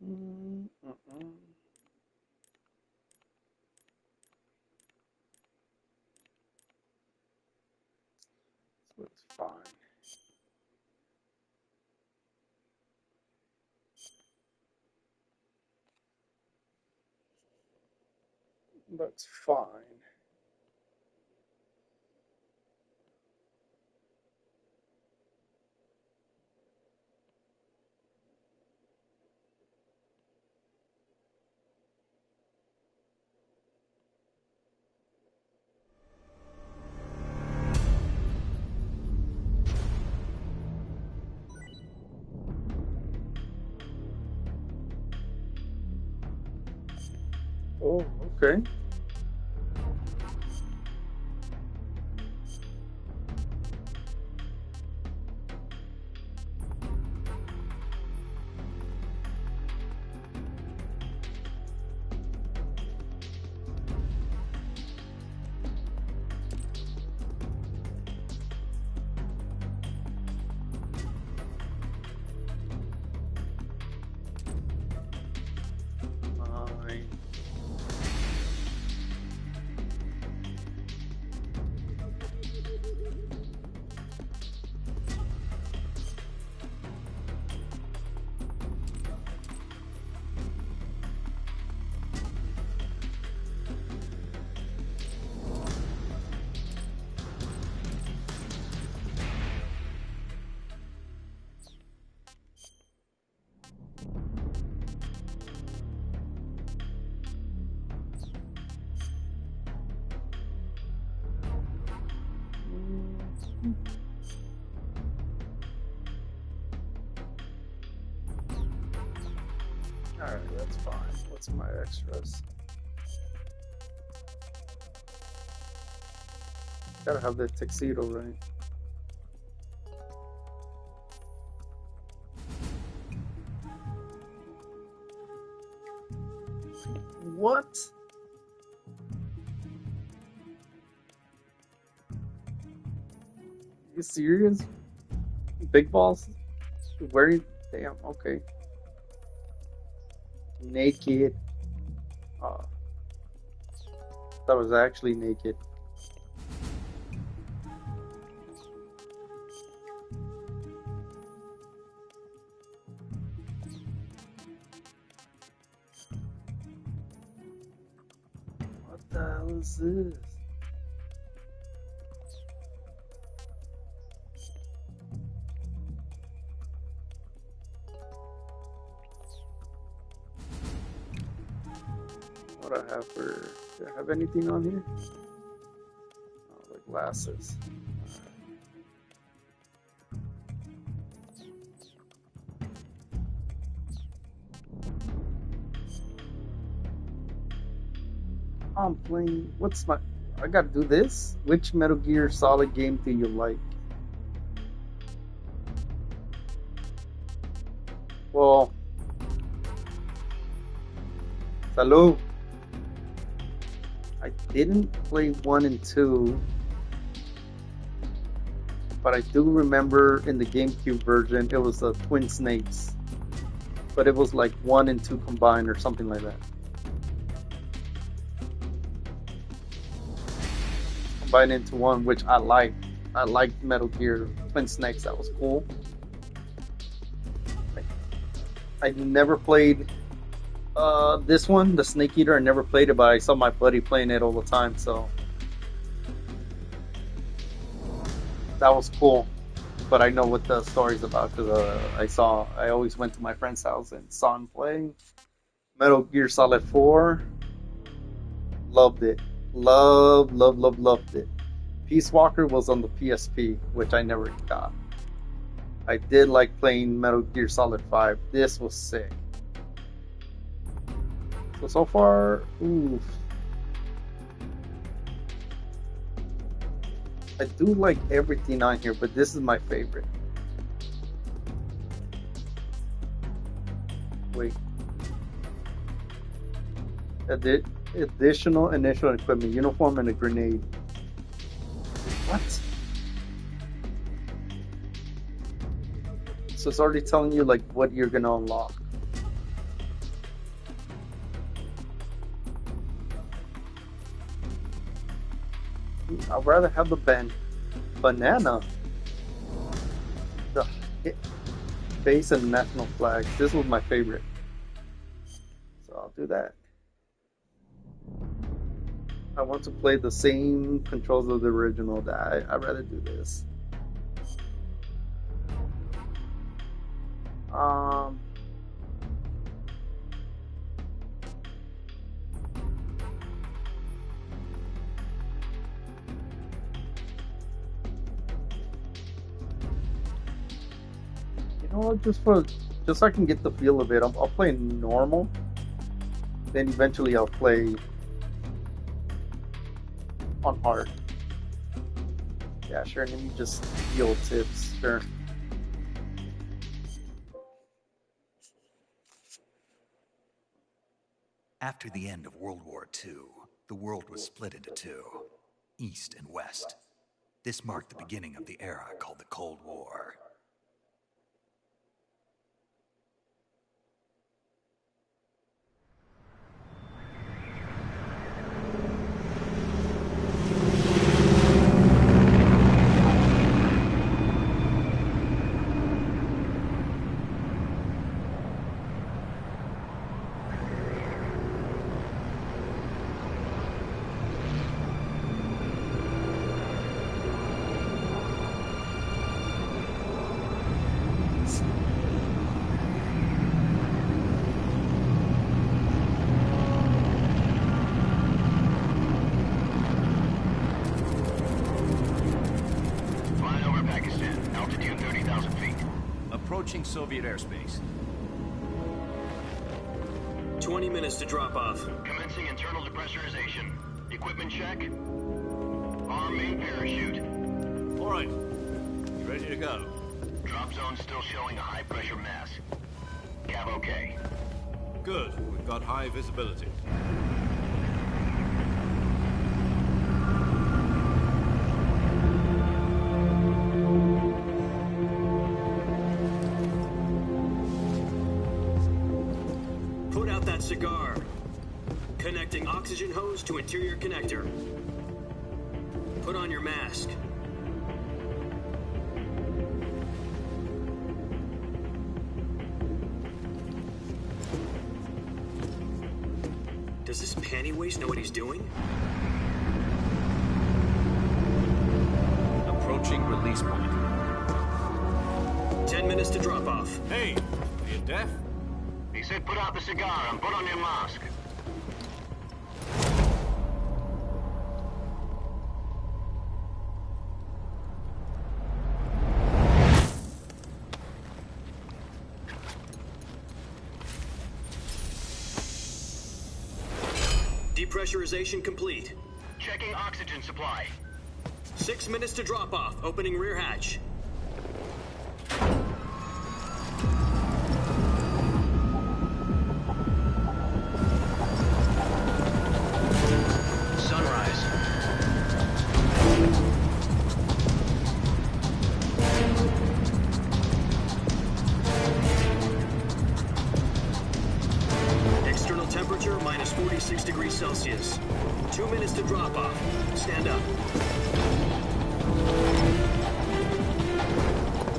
Mm, mm-mm. Looks fine. Looks fine. Oh, okay. Fine. Alright, that's fine. What's my extras? Gotta have the tuxedo, right? What? You serious? Big balls? Wearing? Damn, okay. Naked. Uh, that was actually naked. What the hell is this? What do I have for? Do I have anything on here? Oh, the glasses. I'm playing. What's my? I gotta do this. Which Metal Gear Solid game do you like? Well, salud. I didn't play one and two, but I do remember in the GameCube version it was the Twin Snakes, but it was like one and two combined or something like that. Combined into one, which I liked. I liked Metal Gear Twin Snakes. That was cool. I never played this one, the Snake Eater. I never played it, but I saw my buddy playing it all the time, so that was cool. But I know what the story's about because I always went to my friend's house and saw him playing Metal Gear Solid 4. Loved it. Loved it. Peace Walker was on the PSP, which I never got. I did like playing Metal Gear Solid 5. This was sick. So far, oof. I do like everything on here, but this is my favorite. Wait. Additional initial equipment, uniform and a grenade. What? So it's already telling you like what you're gonna unlock. I'd rather have the banana, the base and national flags. This was my favorite, so I'll do that. I want to play the same controls of the original. I'd rather do this. Um, you know what? Just so I can get the feel of it, I'll play normal. Then eventually I'll play on hard. Yeah, sure. And then you just steal tips. Sure. After the end of World War II, the world was split into two, East and West. This marked the beginning of the era called the Cold War. Approaching Soviet airspace. 20 minutes to drop off. Commencing internal depressurization. Equipment check. Arm main parachute. All right. You ready to go? Drop zone still showing a high pressure mass. Cav okay. Good. We've got high visibility. Put out that cigar. Connecting oxygen hose to interior connector. Put on your mask. Does this panty waste know what he's doing? Approaching release point. 10 minutes to drop off. Hey, are you deaf? He said put out the cigar and put on your mask. Depressurization complete. Checking oxygen supply. 6 minutes to drop off. Opening rear hatch. Sunrise. External temperature minus 46 degrees Celsius. 2 minutes to drop off. Stand up.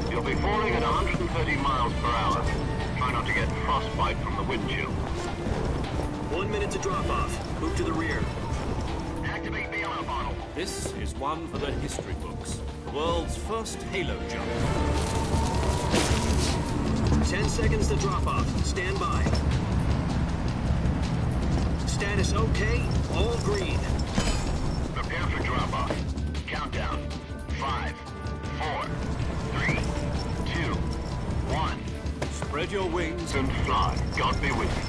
You'll be falling at 130 miles per hour. Try not to get frostbite from the wind chill. 1 minute to drop off. Move to the rear. Activate bailout bottle. This is one for the history books. The world's first halo jump. 10 seconds to drop off. Stand by. Status okay. All green. Prepare for drop-off. Countdown. 5, 4, 3, 2, 1. Spread your wings And fly. God be with you.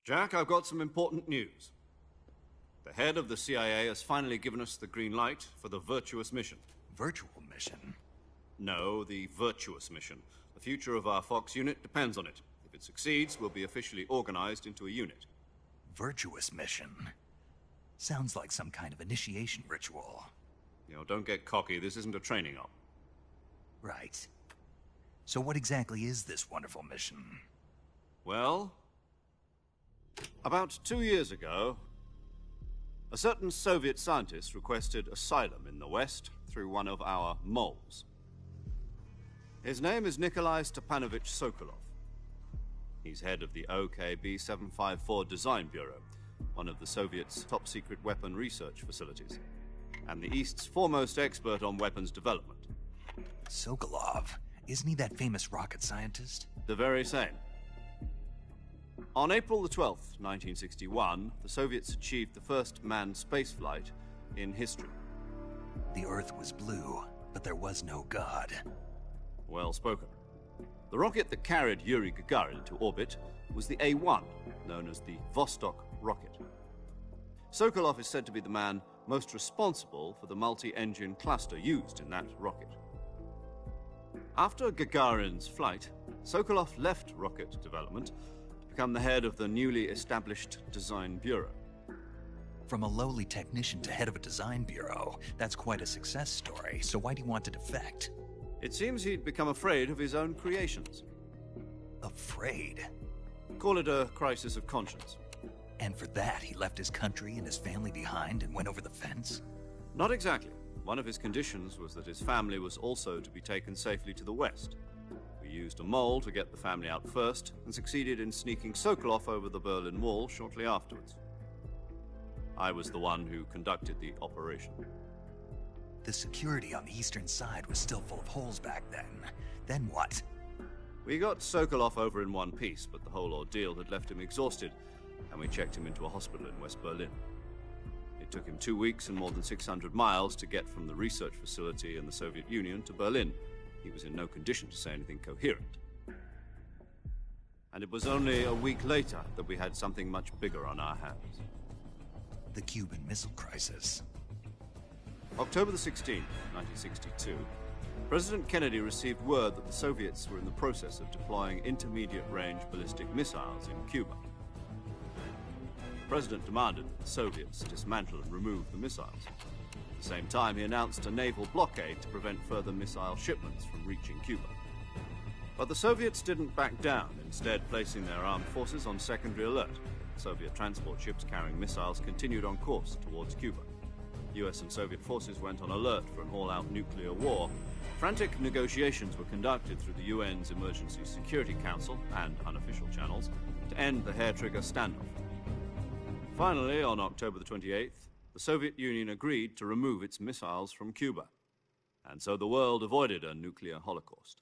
Jack, I've got some important news. The head of the CIA has finally given us the green light for the virtuous mission. Virtual mission? No, the virtuous mission. The future of our Fox unit depends on it. If it succeeds, we'll be officially organized into a unit. Virtuous mission. Sounds like some kind of initiation ritual. You know, don't get cocky. This isn't a training op. Right. So what exactly is this wonderful mission? Well, about 2 years ago, a certain Soviet scientist requested asylum in the West through one of our moles. His name is Nikolai Stepanovich Sokolov. He's head of the OKB 754 Design Bureau, one of the Soviets' top-secret weapon research facilities, and the East's foremost expert on weapons development. Sokolov? Isn't he that famous rocket scientist? The very same. On April the 12th, 1961, the Soviets achieved the first manned spaceflight in history. The Earth was blue, but there was no God. Well spoken. The rocket that carried Yuri Gagarin to orbit was the A-1, known as the Vostok rocket. Sokolov is said to be the man most responsible for the multi-engine cluster used in that rocket. After Gagarin's flight, Sokolov left rocket development to become the head of the newly established Design Bureau. From a lowly technician to head of a design bureau, that's quite a success story, so why'd he want to defect? It seems he'd become afraid of his own creations. Afraid? Call it a crisis of conscience. And for that, he left his country and his family behind and went over the fence? Not exactly. One of his conditions was that his family was also to be taken safely to the West. We used a mole to get the family out first, and succeeded in sneaking Sokolov over the Berlin Wall shortly afterwards. I was the one who conducted the operation. The security on the eastern side was still full of holes back then. Then what? We got Sokolov over in one piece, but the whole ordeal had left him exhausted, and we checked him into a hospital in West Berlin. It took him 2 weeks and more than 600 miles to get from the research facility in the Soviet Union to Berlin. He was in no condition to say anything coherent. And it was only a week later that we had something much bigger on our hands. The Cuban Missile Crisis. October the 16th, 1962, President Kennedy received word that the Soviets were in the process of deploying intermediate-range ballistic missiles in Cuba. The President demanded that the Soviets dismantle and remove the missiles. At the same time, he announced a naval blockade to prevent further missile shipments from reaching Cuba. But the Soviets didn't back down, instead placing their armed forces on secondary alert. Soviet transport ships carrying missiles continued on course towards Cuba. US and Soviet forces went on alert for an all-out nuclear war. Frantic negotiations were conducted through the UN's Emergency Security Council and unofficial channels to end the hair-trigger standoff. Finally, on October the 28th, the Soviet Union agreed to remove its missiles from Cuba, and so the world avoided a nuclear holocaust.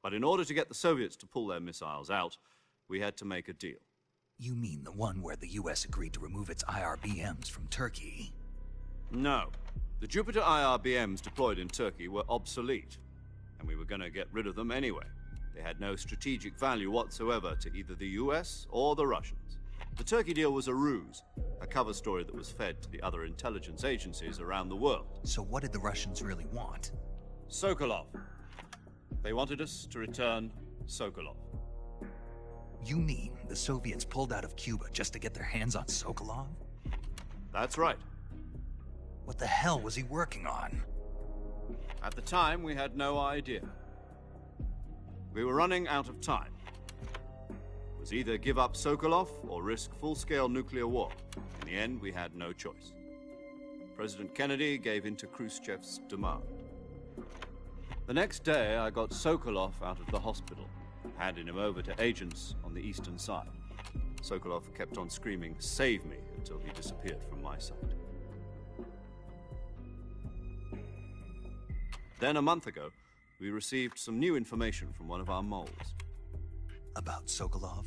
But in order to get the Soviets to pull their missiles out, we had to make a deal. You mean the one where the US agreed to remove its IRBMs from Turkey? No. The Jupiter IRBMs deployed in Turkey were obsolete, and we were going to get rid of them anyway. They had no strategic value whatsoever to either the US or the Russians. The Turkey deal was a ruse, a cover story that was fed to the other intelligence agencies around the world. So what did the Russians really want? Sokolov. They wanted us to return Sokolov. You mean the Soviets pulled out of Cuba just to get their hands on Sokolov? That's right. What the hell was he working on? At the time, we had no idea. We were running out of time. It was either give up Sokolov or risk full-scale nuclear war. In the end, we had no choice. President Kennedy gave in to Khrushchev's demand. The next day, I got Sokolov out of the hospital, handing him over to agents on the eastern side. Sokolov kept on screaming, "Save me," until he disappeared from my sight. Then, a month ago, we received some new information from one of our moles. About Sokolov?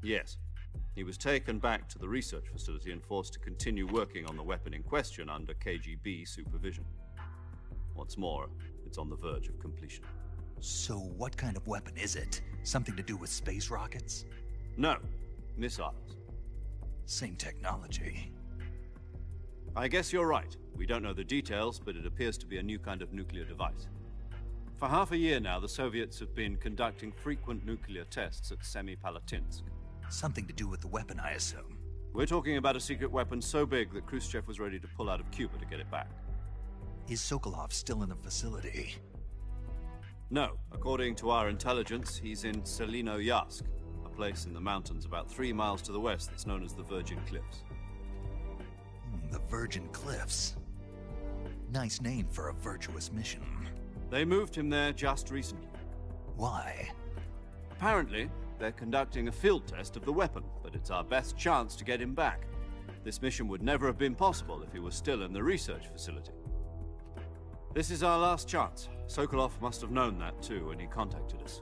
Yes. He was taken back to the research facility and forced to continue working on the weapon in question under KGB supervision. What's more, it's on the verge of completion. So what kind of weapon is it? Something to do with space rockets? No, missiles. Same technology. I guess you're right. We don't know the details, but it appears to be a new kind of nuclear device. For half a year now, the Soviets have been conducting frequent nuclear tests at Semipalatinsk. Something to do with the weapon, I assume. We're talking about a secret weapon so big that Khrushchev was ready to pull out of Cuba to get it back. Is Sokolov still in the facility? No, according to our intelligence, he's in Selino-Yarsk, a place in the mountains about 3 miles to the west that's known as the Virgin Cliffs. The Virgin Cliffs. Nice name for a virtuous mission. They moved him there just recently. Why? Apparently, they're conducting a field test of the weapon, but it's our best chance to get him back. This mission would never have been possible if he was still in the research facility. This is our last chance. Sokolov must have known that too when he contacted us.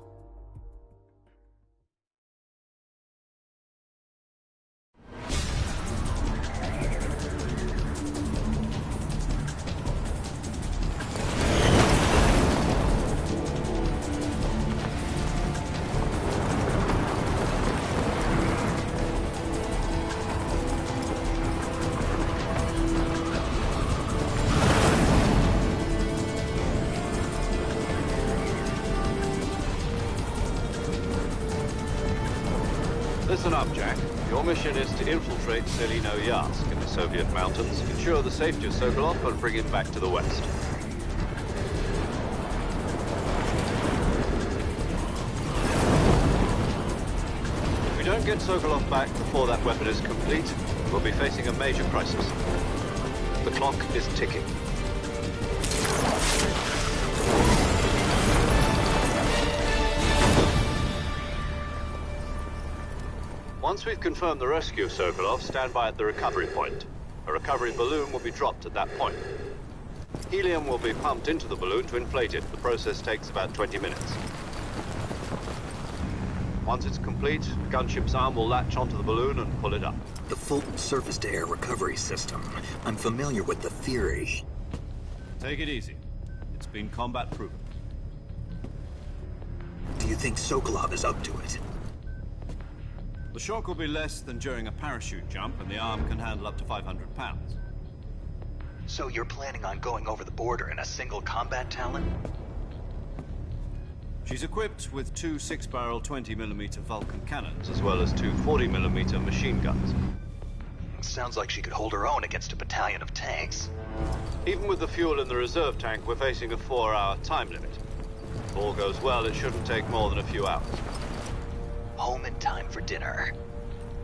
Listen up, Jack. Your mission is to infiltrate Selino-Yarsk in the Soviet mountains, ensure the safety of Sokolov, and bring him back to the west. If we don't get Sokolov back before that weapon is complete, we'll be facing a major crisis. The clock is ticking. Once we've confirmed the rescue of Sokolov, stand by at the recovery point. A recovery balloon will be dropped at that point. Helium will be pumped into the balloon to inflate it. The process takes about 20 minutes. Once it's complete, the gunship's arm will latch onto the balloon and pull it up. The Fulton surface-to-air recovery system. I'm familiar with the theory. Take it easy. It's been combat-proven. Do you think Sokolov is up to it? The shock will be less than during a parachute jump, and the arm can handle up to 500 pounds. So you're planning on going over the border in a single combat Talon? She's equipped with 2 6-barrel 20mm Vulcan cannons, as well as 2 40mm machine guns. Sounds like she could hold her own against a battalion of tanks. Even with the fuel in the reserve tank, we're facing a 4-hour time limit. If all goes well, it shouldn't take more than a few hours. Home in time for dinner.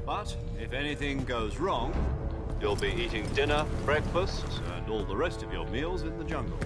But if anything goes wrong, you'll be eating dinner, breakfast, and all the rest of your meals in the jungle.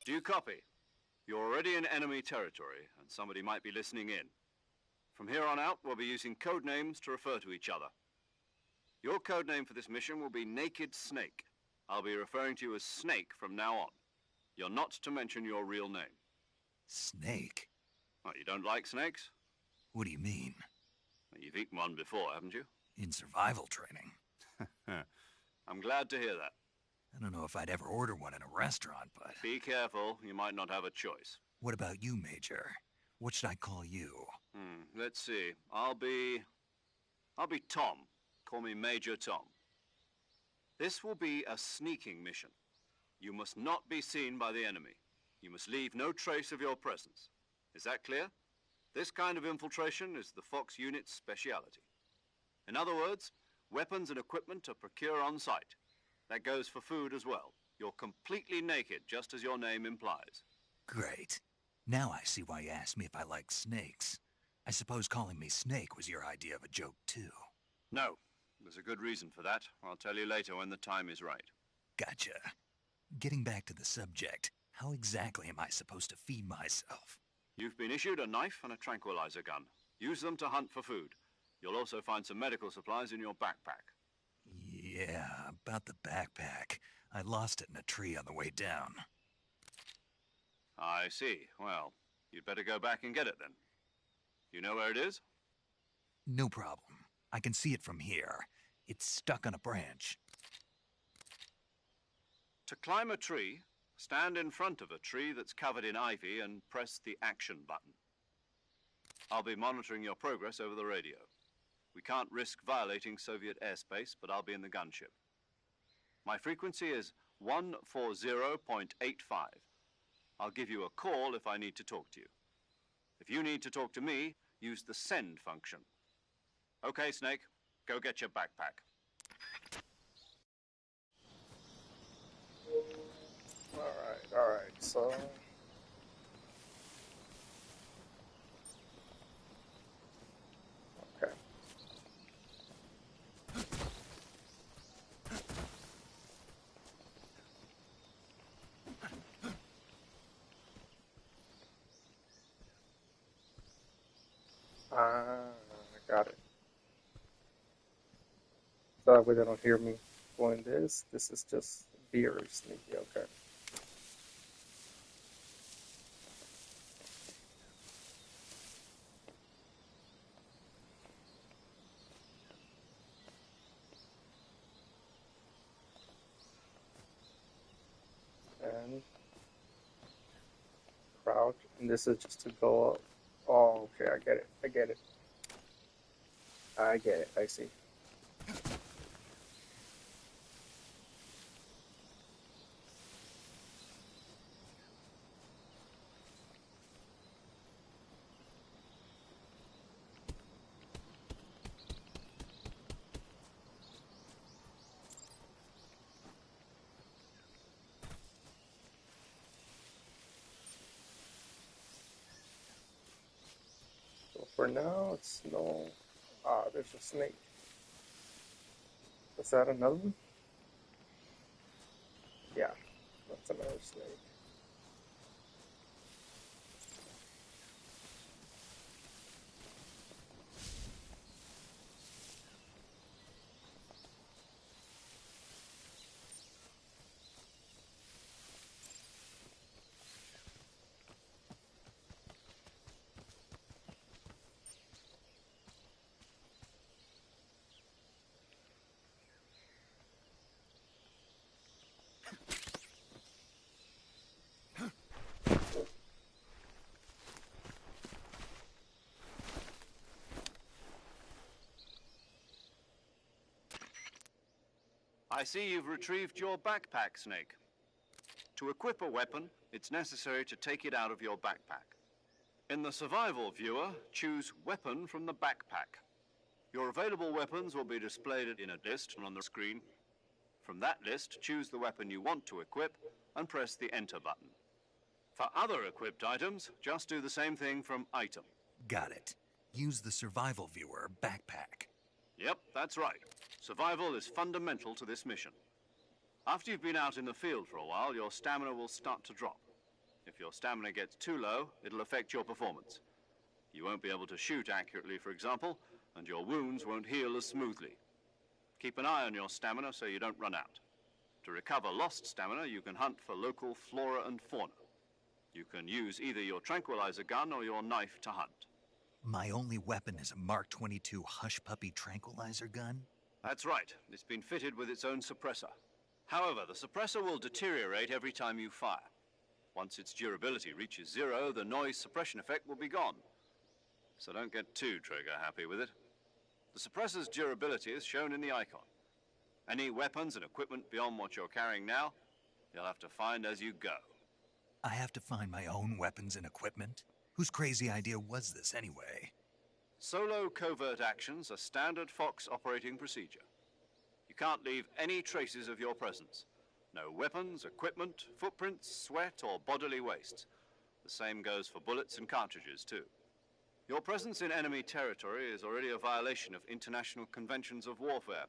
Do you copy? You're already in enemy territory, and somebody might be listening in. From here on out, we'll be using code names to refer to each other. Your code name for this mission will be Naked Snake. I'll be referring to you as Snake from now on. You're not to mention your real name. Snake? Oh, you don't like snakes? What do you mean? Well, you've eaten one before, haven't you? In survival training? I'm glad to hear that. I don't know if I'd ever order one in a restaurant, but... Be careful, you might not have a choice. What about you, Major? What should I call you? Let's see. I'll be Tom. Call me Major Tom. This will be a sneaking mission. You must not be seen by the enemy. You must leave no trace of your presence. Is that clear? This kind of infiltration is the Fox unit's speciality. In other words, weapons and equipment are procured on site. That goes for food as well. You're completely naked, just as your name implies. Great. Now I see why you asked me if I like snakes. I suppose calling me Snake was your idea of a joke, too. No, there's a good reason for that. I'll tell you later when the time is right. Gotcha. Getting back to the subject, how exactly am I supposed to feed myself? You've been issued a knife and a tranquilizer gun. Use them to hunt for food. You'll also find some medical supplies in your backpack. Yeah, about the backpack. I lost it in a tree on the way down. I see. Well, you'd better go back and get it then. You know where it is? No problem. I can see it from here. It's stuck on a branch. To climb a tree, stand in front of a tree that's covered in ivy and press the action button. I'll be monitoring your progress over the radio. We can't risk violating Soviet airspace, but I'll be in the gunship. My frequency is 140.85. I'll give you a call if I need to talk to you. If you need to talk to me, use the send function. Okay, Snake, go get your backpack. All right, so... Okay. Got it. So that way they don't hear me doing this. This is just very sneaky, okay. And crouch, and this is just to go up. Oh, okay, I get it. I get it. I get it. I see. So for now, it's no. Ah, there's a snake. Is that another one? Yeah, that's another snake. I see you've retrieved your backpack, Snake. To equip a weapon, it's necessary to take it out of your backpack. In the survival viewer, choose Weapon from the backpack. Your available weapons will be displayed in a list on the screen. From that list, choose the weapon you want to equip and press the Enter button. For other equipped items, just do the same thing from Item. Got it. Use the survival viewer backpack. Yep, that's right. Survival is fundamental to this mission. After you've been out in the field for a while, your stamina will start to drop. If your stamina gets too low, it'll affect your performance. You won't be able to shoot accurately, for example, and your wounds won't heal as smoothly. Keep an eye on your stamina so you don't run out. To recover lost stamina, you can hunt for local flora and fauna. You can use either your tranquilizer gun or your knife to hunt. My only weapon is a Mark 22 Hush Puppy tranquilizer gun? That's right. It's been fitted with its own suppressor. However, the suppressor will deteriorate every time you fire. Once its durability reaches 0, the noise suppression effect will be gone. So don't get too trigger happy with it. The suppressor's durability is shown in the icon. Any weapons and equipment beyond what you're carrying now, you'll have to find as you go. I have to find my own weapons and equipment? Whose crazy idea was this anyway? Solo covert actions are standard Fox operating procedure. You can't leave any traces of your presence. No weapons, equipment, footprints, sweat, or bodily waste. The same goes for bullets and cartridges, too. Your presence in enemy territory is already a violation of international conventions of warfare.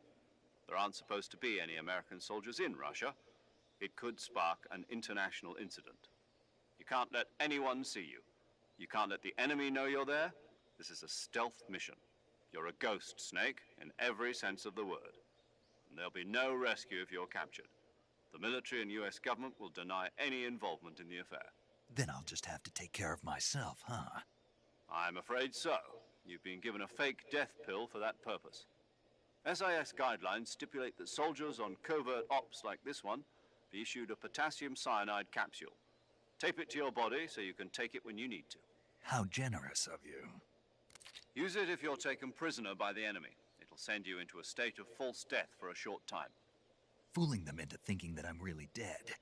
There aren't supposed to be any American soldiers in Russia. It could spark an international incident. You can't let anyone see you. You can't let the enemy know you're there. This is a stealth mission. You're a ghost, Snake, in every sense of the word. And there'll be no rescue if you're captured. The military and US government will deny any involvement in the affair. Then I'll just have to take care of myself, huh? I'm afraid so. You've been given a fake death pill for that purpose. SIS guidelines stipulate that soldiers on covert ops like this one be issued a potassium cyanide capsule. Tape it to your body so you can take it when you need to. How generous of you. Use it if you're taken prisoner by the enemy. It'll send you into a state of false death for a short time. Fooling them into thinking that I'm really dead.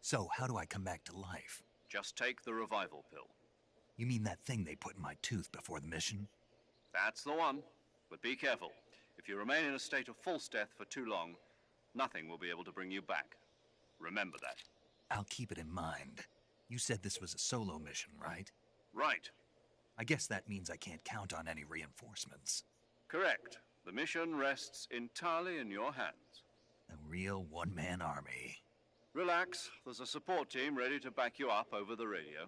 So how do I come back to life? Just take the revival pill. You mean that thing they put in my tooth before the mission? That's the one. But be careful. If you remain in a state of false death for too long, nothing will be able to bring you back. Remember that. I'll keep it in mind. You said this was a solo mission, right? Right. I guess that means I can't count on any reinforcements. Correct. The mission rests entirely in your hands. A real one-man army. Relax. There's a support team ready to back you up over the radio.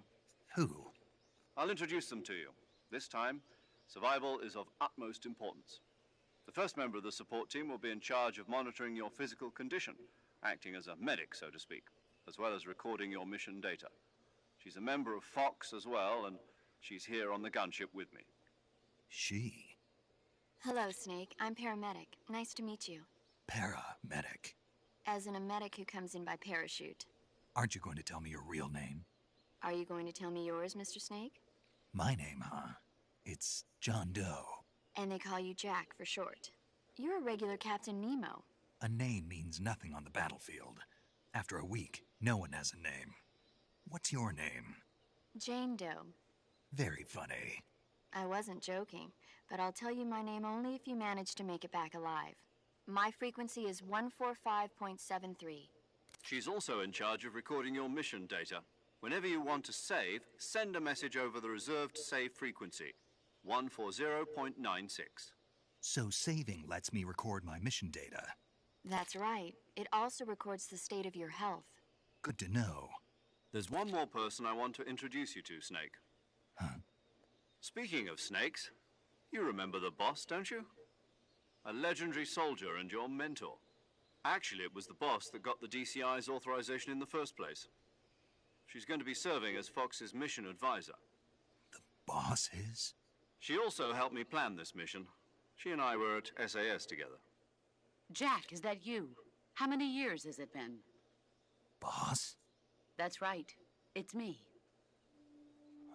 Who? I'll introduce them to you. This time, survival is of utmost importance. The first member of the support team will be in charge of monitoring your physical condition, acting as a medic, so to speak, as well as recording your mission data. She's a member of Fox as well, and she's here on the gunship with me. She? Hello, Snake. I'm paramedic. Nice to meet you. Paramedic. As in a medic who comes in by parachute. Aren't you going to tell me your real name? Are you going to tell me yours, Mr. Snake? My name, huh? It's John Doe. And they call you Jack for short. You're a regular Captain Nemo. A name means nothing on the battlefield. After a week, no one has a name. What's your name? Jane Doe. Very funny. I wasn't joking, but I'll tell you my name only if you manage to make it back alive. My frequency is 145.73. She's also in charge of recording your mission data. Whenever you want to save, send a message over the reserved save frequency, 140.96. So saving lets me record my mission data. That's right. It also records the state of your health. Good to know. There's one more person I want to introduce you to, Snake. Huh? Speaking of snakes, you remember the boss, don't you? A legendary soldier and your mentor. Actually, it was the boss that got the DCI's authorization in the first place. She's going to be serving as Fox's mission advisor. The boss is? She also helped me plan this mission. She and I were at SAS together. Jack, is that you? How many years has it been? Boss? That's right. It's me.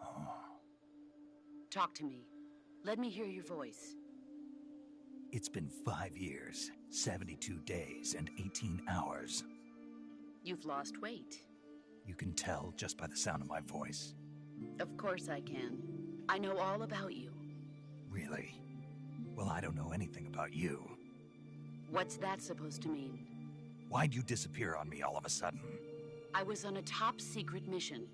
Oh. Talk to me. Let me hear your voice. It's been 5 years, 72 days, and 18 hours. You've lost weight. You can tell just by the sound of my voice. Of course I can. I know all about you. Really? Well, I don't know anything about you. What's that supposed to mean? Why'd you disappear on me all of a sudden? I was on a top-secret mission.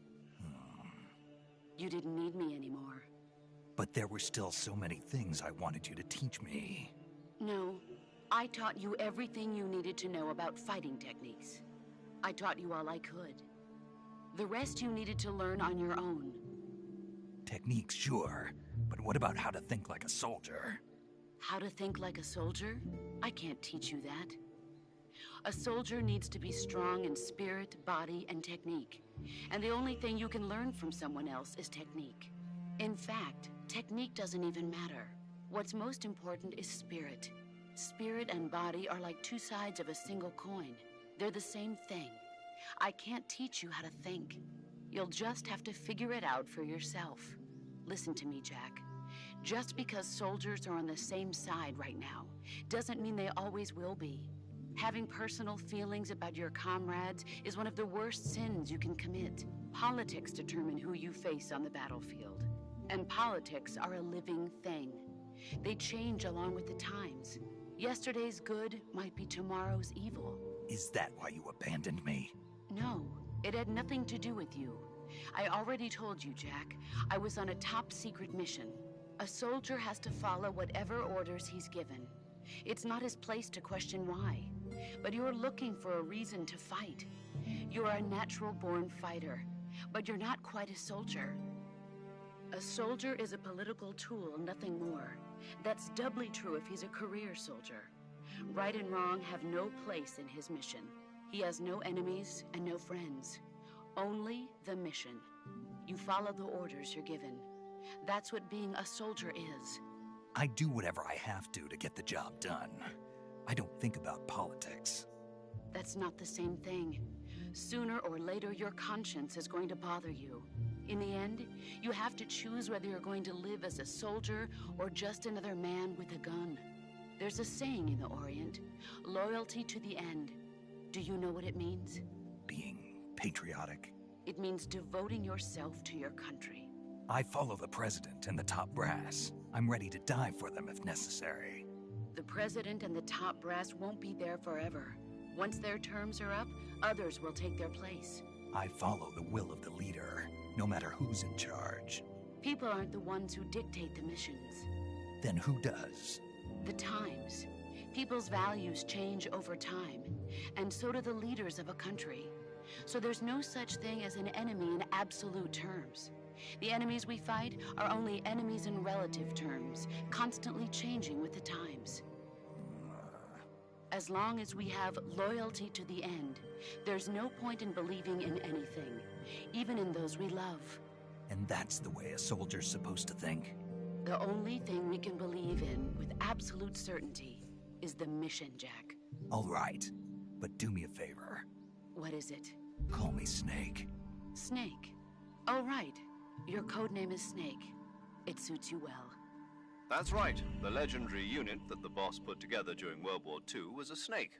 You didn't need me anymore. But there were still so many things I wanted you to teach me. No, I taught you everything you needed to know about fighting techniques. I taught you all I could. The rest you needed to learn on your own. Techniques, sure. But what about how to think like a soldier? How to think like a soldier? I can't teach you that. A soldier needs to be strong in spirit, body, and technique. And the only thing you can learn from someone else is technique. In fact, technique doesn't even matter. What's most important is spirit. Spirit and body are like two sides of a single coin. They're the same thing. I can't teach you how to think. You'll just have to figure it out for yourself. Listen to me, Jack. Just because soldiers are on the same side right now doesn't mean they always will be. Having personal feelings about your comrades is one of the worst sins you can commit. Politics determine who you face on the battlefield. And politics are a living thing. They change along with the times. Yesterday's good might be tomorrow's evil. Is that why you abandoned me? No, it had nothing to do with you. I already told you, Jack. I was on a top-secret mission. A soldier has to follow whatever orders he's given. It's not his place to question why. But you're looking for a reason to fight. You're a natural-born fighter, but you're not quite a soldier. A soldier is a political tool, nothing more. That's doubly true if he's a career soldier. Right and wrong have no place in his mission. He has no enemies and no friends. Only the mission. You follow the orders you're given. That's what being a soldier is. I do whatever I have to get the job done. I don't think about politics. That's not the same thing. Sooner or later, your conscience is going to bother you. In the end, you have to choose whether you're going to live as a soldier or just another man with a gun. There's a saying in the Orient, loyalty to the end. Do you know what it means? Being patriotic. It means devoting yourself to your country. I follow the president and the top brass. I'm ready to die for them if necessary. The president and the top brass won't be there forever. Once their terms are up, others will take their place. I follow the will of the leader, no matter who's in charge. People aren't the ones who dictate the missions. Then who does? The times. People's values change over time, and so do the leaders of a country. So there's no such thing as an enemy in absolute terms. The enemies we fight are only enemies in relative terms, constantly changing with the times. As long as we have loyalty to the end, there's no point in believing in anything, even in those we love. And that's the way a soldier's supposed to think? The only thing we can believe in with absolute certainty is the mission, Jack. All right, but do me a favor. What is it? Call me Snake. Snake. Oh, right. Your codename is Snake. It suits you well. That's right. The legendary unit that the boss put together during World War II was a snake.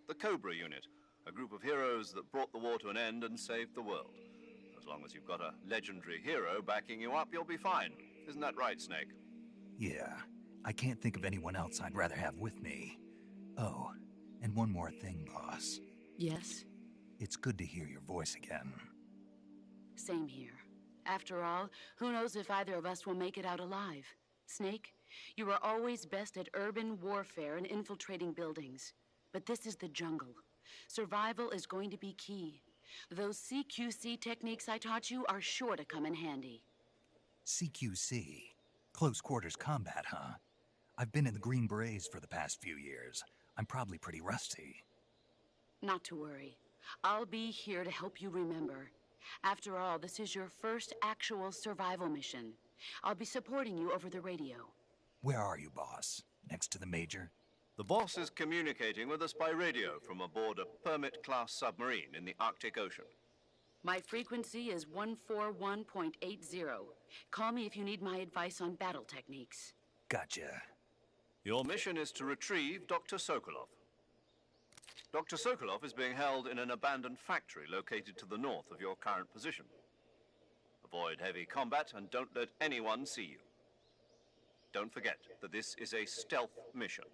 The Cobra unit, a group of heroes that brought the war to an end and saved the world. As long as you've got a legendary hero backing you up, you'll be fine. Isn't that right, Snake? Yeah, I can't think of anyone else I'd rather have with me. Oh, and one more thing, boss. Yes? It's good to hear your voice again. Same here. After all, who knows if either of us will make it out alive? Snake, you are always best at urban warfare and infiltrating buildings. But this is the jungle. Survival is going to be key. Those CQC techniques I taught you are sure to come in handy. CQC? Close quarters combat, huh? I've been in the Green Berets for the past few years. I'm probably pretty rusty. Not to worry. I'll be here to help you remember. After all, this is your first actual survival mission. I'll be supporting you over the radio. Where are you, boss? Next to the Major? The boss is communicating with us by radio from aboard a Permit-class submarine in the Arctic Ocean. My frequency is 141.80. Call me if you need my advice on battle techniques. Gotcha. Your mission is to retrieve Dr. Sokolov. Dr. Sokolov is being held in an abandoned factory located to the north of your current position. Avoid heavy combat and don't let anyone see you. Don't forget that this is a stealth mission.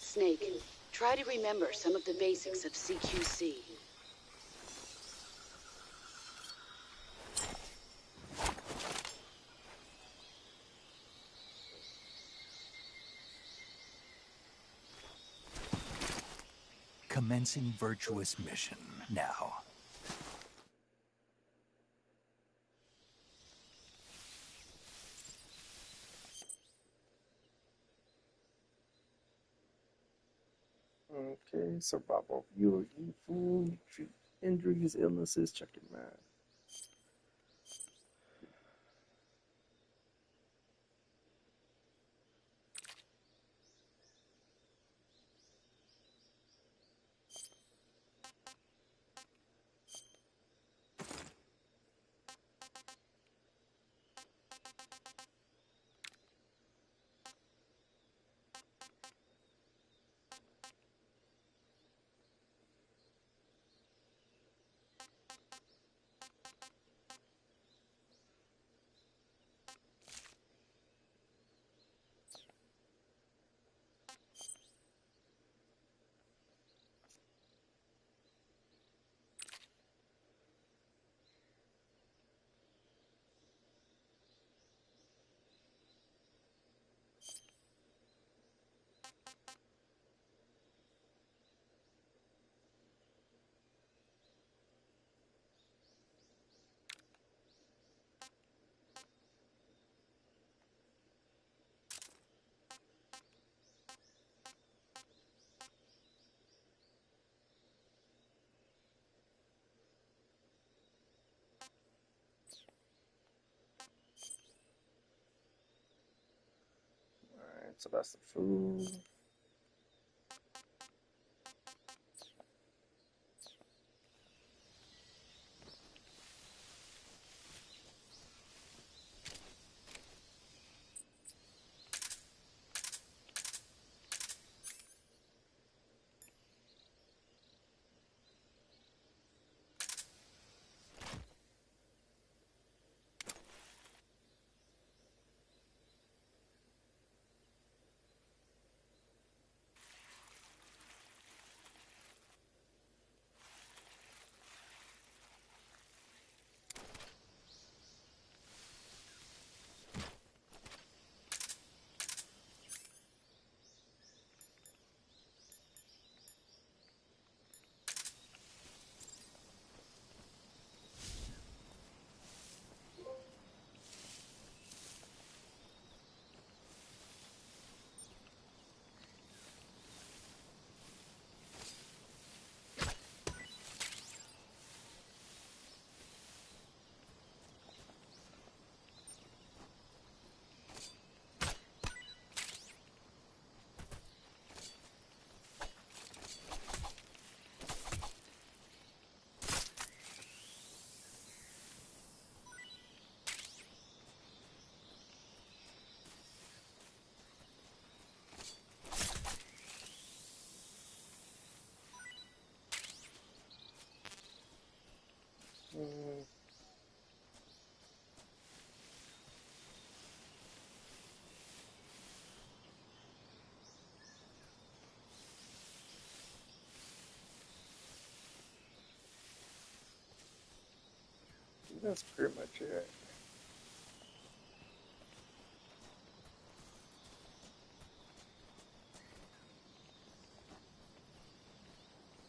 Snake, try to remember some of the basics of CQC. Commencing virtuous mission now. Okay, survival. You eat food, treat injuries, illnesses, check your map. Alright, so that's the food. Mm, that's pretty much it.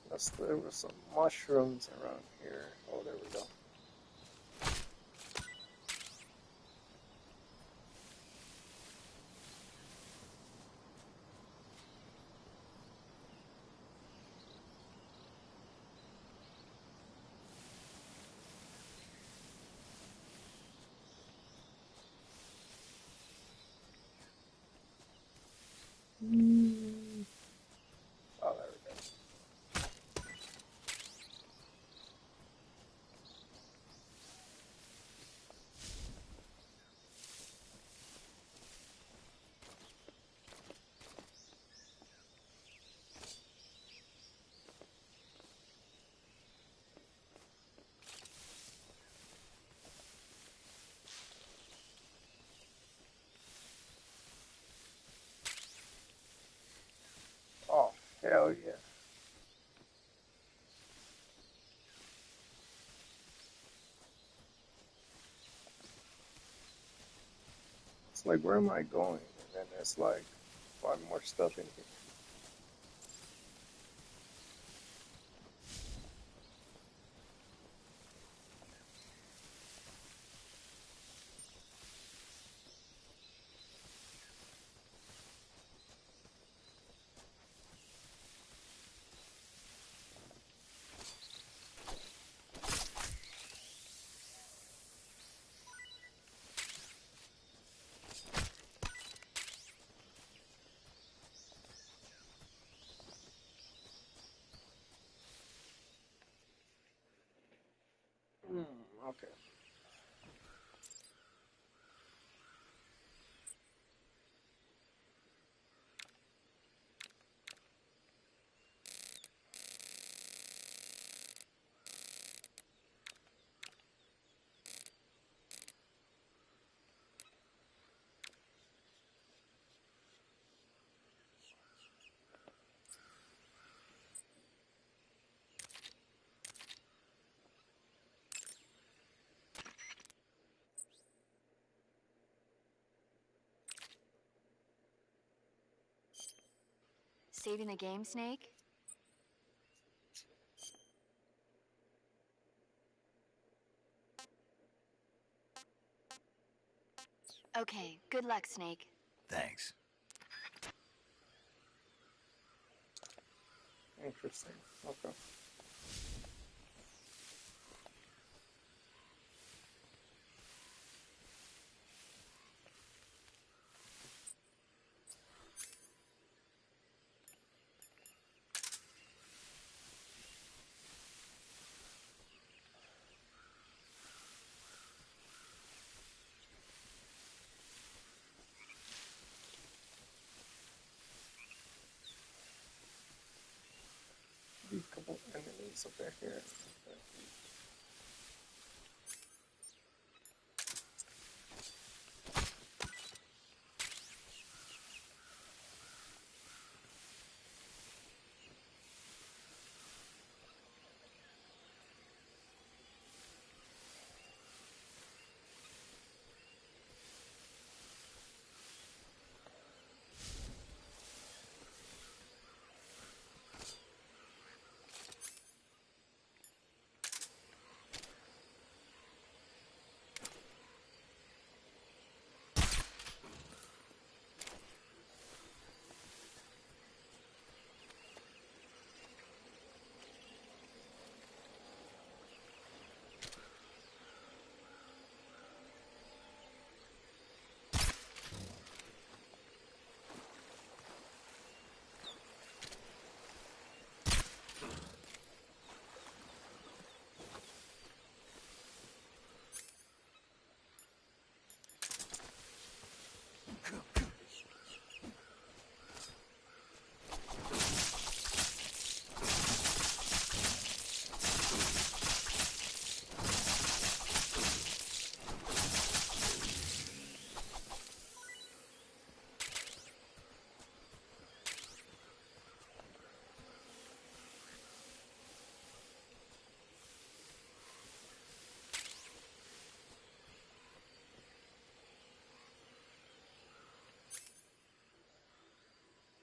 Unless there were some mushrooms around here. Oh, there we go. Oh, there we go. Oh, hell yeah. It's like, where am I going? And then there's like 5 more stuff in here. Okay. Saving the game, Snake? Okay, good luck, Snake. Thanks. Interesting. Okay. Be a couple enemies over here. Okay.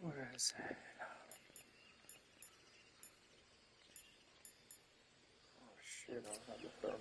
Where is it? Oh shit, I don't have the thermal.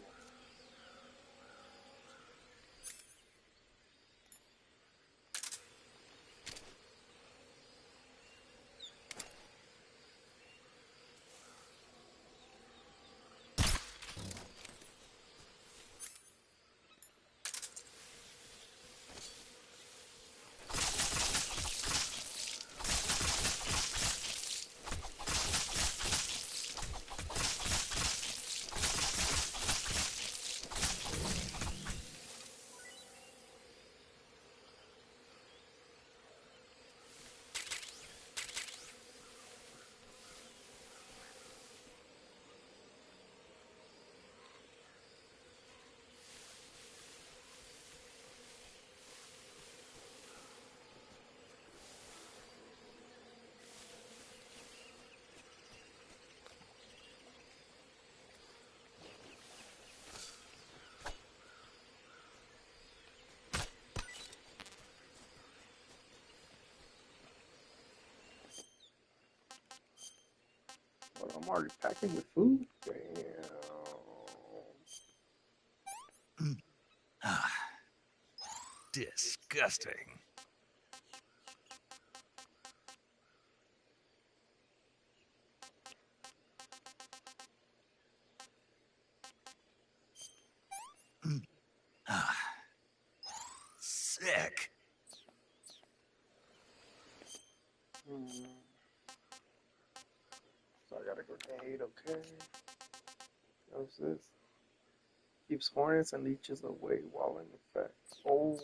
But I'm already packing with food? Damn. Disgusting. Sick. So I got a grenade, okay. What's this? Keeps hornets and leeches away while in effect. Oh.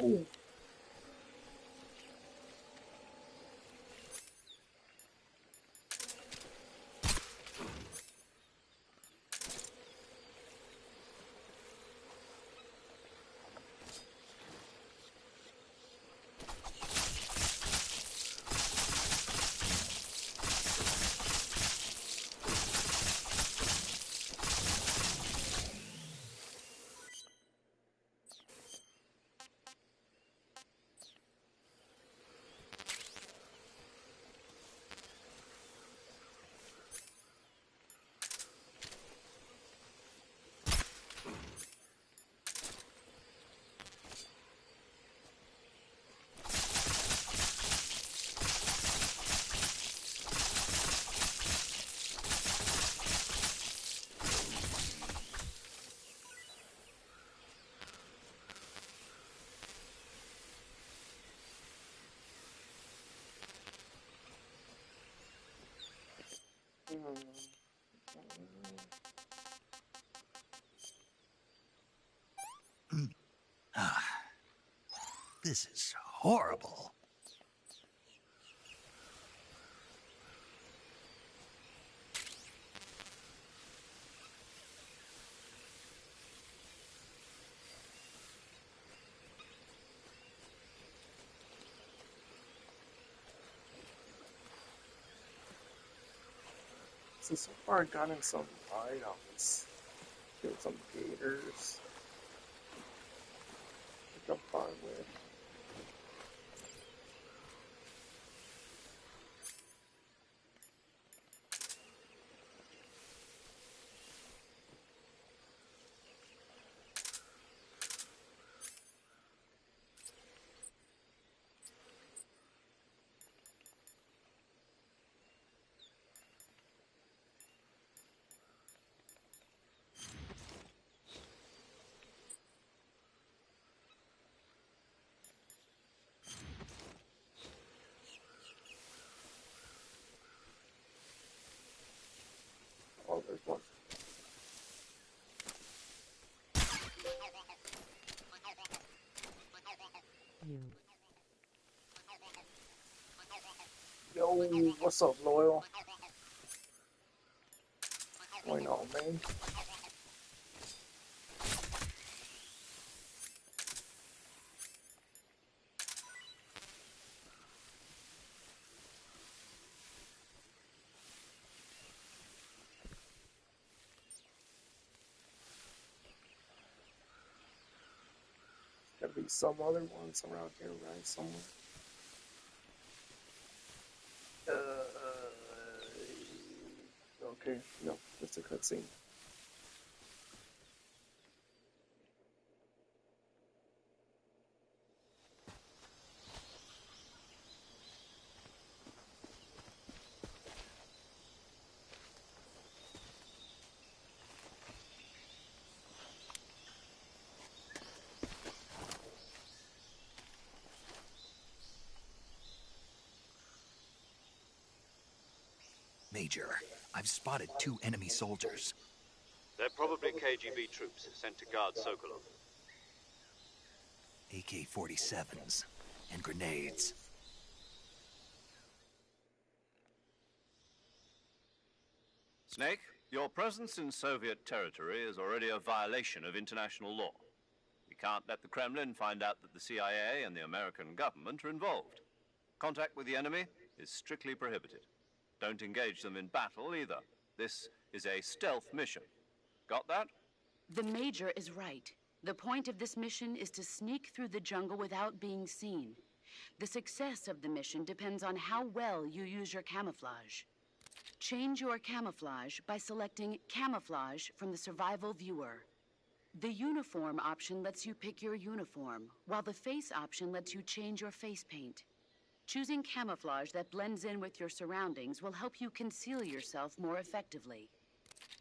Oh. This is horrible. So far I've gotten some items. Killed some gators. Which I'm fine with. Oh, there's one. Yo, what's up, Loyal? What's going on, man? gotta be some other ones around here, right? Somewhere. Okay, no, just a cutscene. Major, I've spotted 2 enemy soldiers. They're probably KGB troops sent to guard Sokolov. AK-47s and grenades. Snake, your presence in Soviet territory is already a violation of international law. We can't let the Kremlin find out that the CIA and the American government are involved. Contact with the enemy is strictly prohibited. Don't engage them in battle either. This is a stealth mission. Got that? The Major is right. The point of this mission is to sneak through the jungle without being seen. The success of the mission depends on how well you use your camouflage. Change your camouflage by selecting Camouflage from the Survival Viewer. The Uniform option lets you pick your uniform, while the Face option lets you change your face paint. Choosing camouflage that blends in with your surroundings will help you conceal yourself more effectively.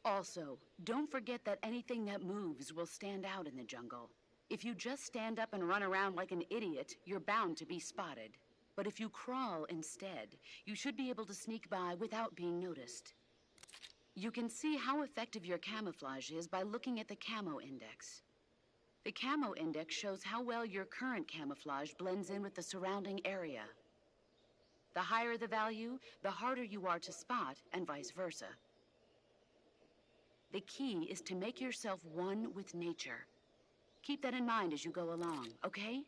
Also, don't forget that anything that moves will stand out in the jungle. If you just stand up and run around like an idiot, you're bound to be spotted. But if you crawl instead, you should be able to sneak by without being noticed. You can see how effective your camouflage is by looking at the Camo Index. The Camo Index shows how well your current camouflage blends in with the surrounding area. The higher the value, the harder you are to spot, and vice versa. The key is to make yourself one with nature. Keep that in mind as you go along, okay?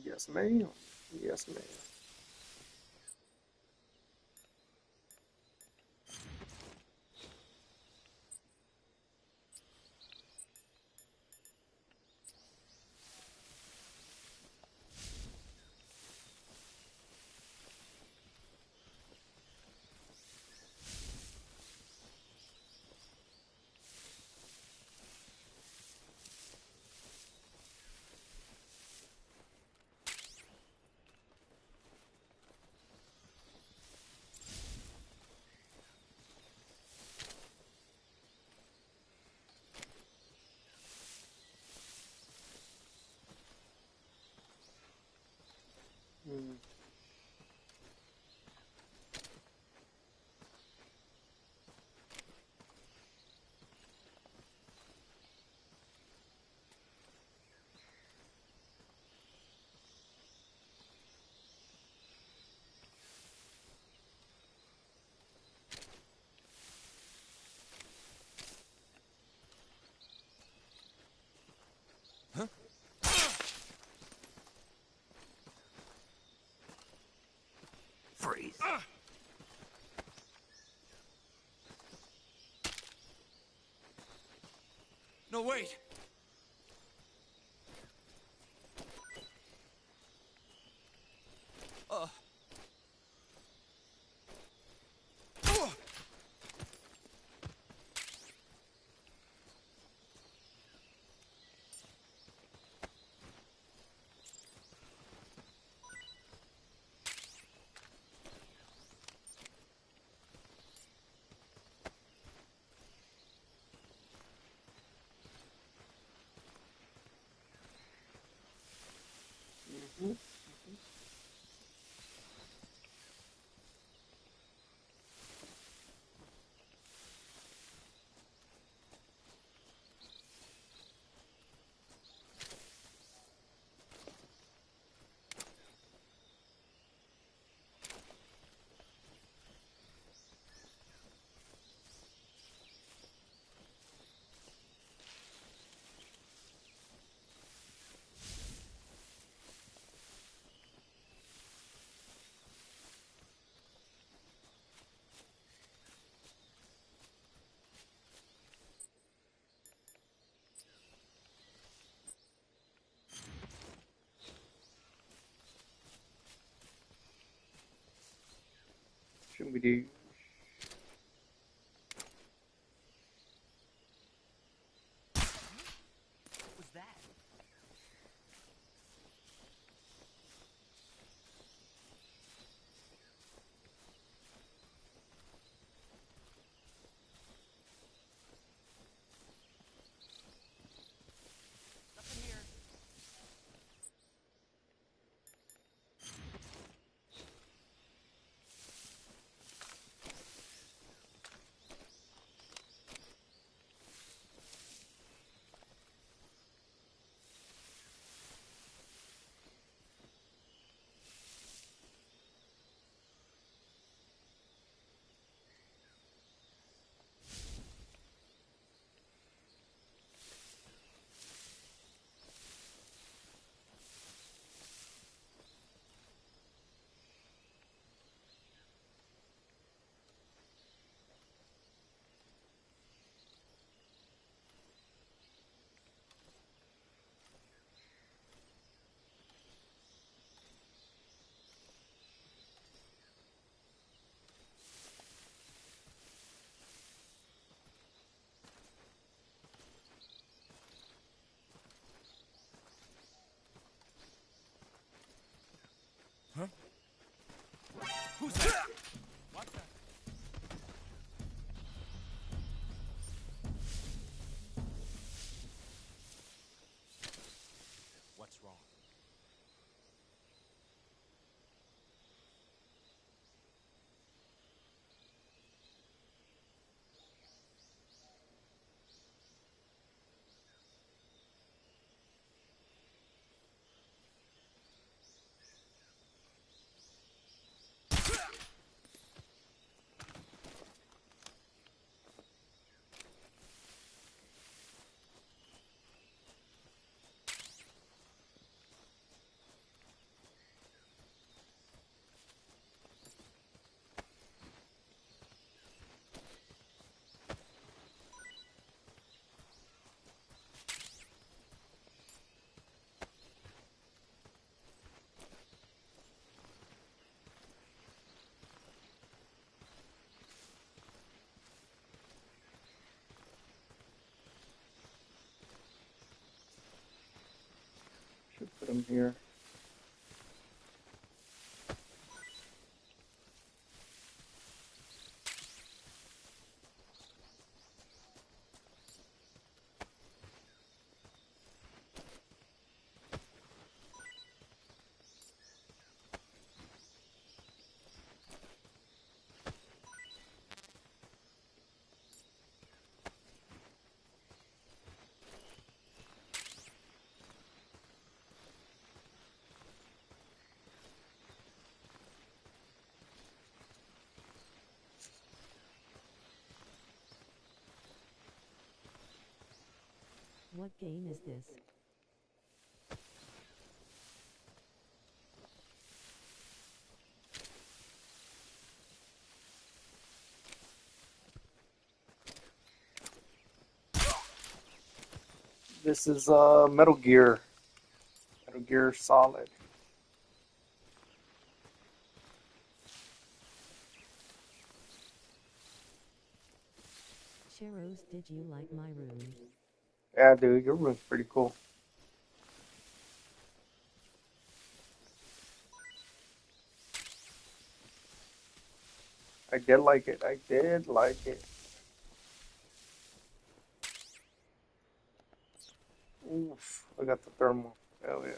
Yes, ma'am. Yes, ma'am. Mm. Freeze. No, wait! Shimbity. What was that? Nothing here. Huh? Who's that? What the? What's wrong? Should put him here. What game is this? This is Metal Gear Solid. Cheros, did you like my room? Yeah, dude, your room's pretty cool. I did like it. I did like it. Oof, I got the thermal. Hell yeah.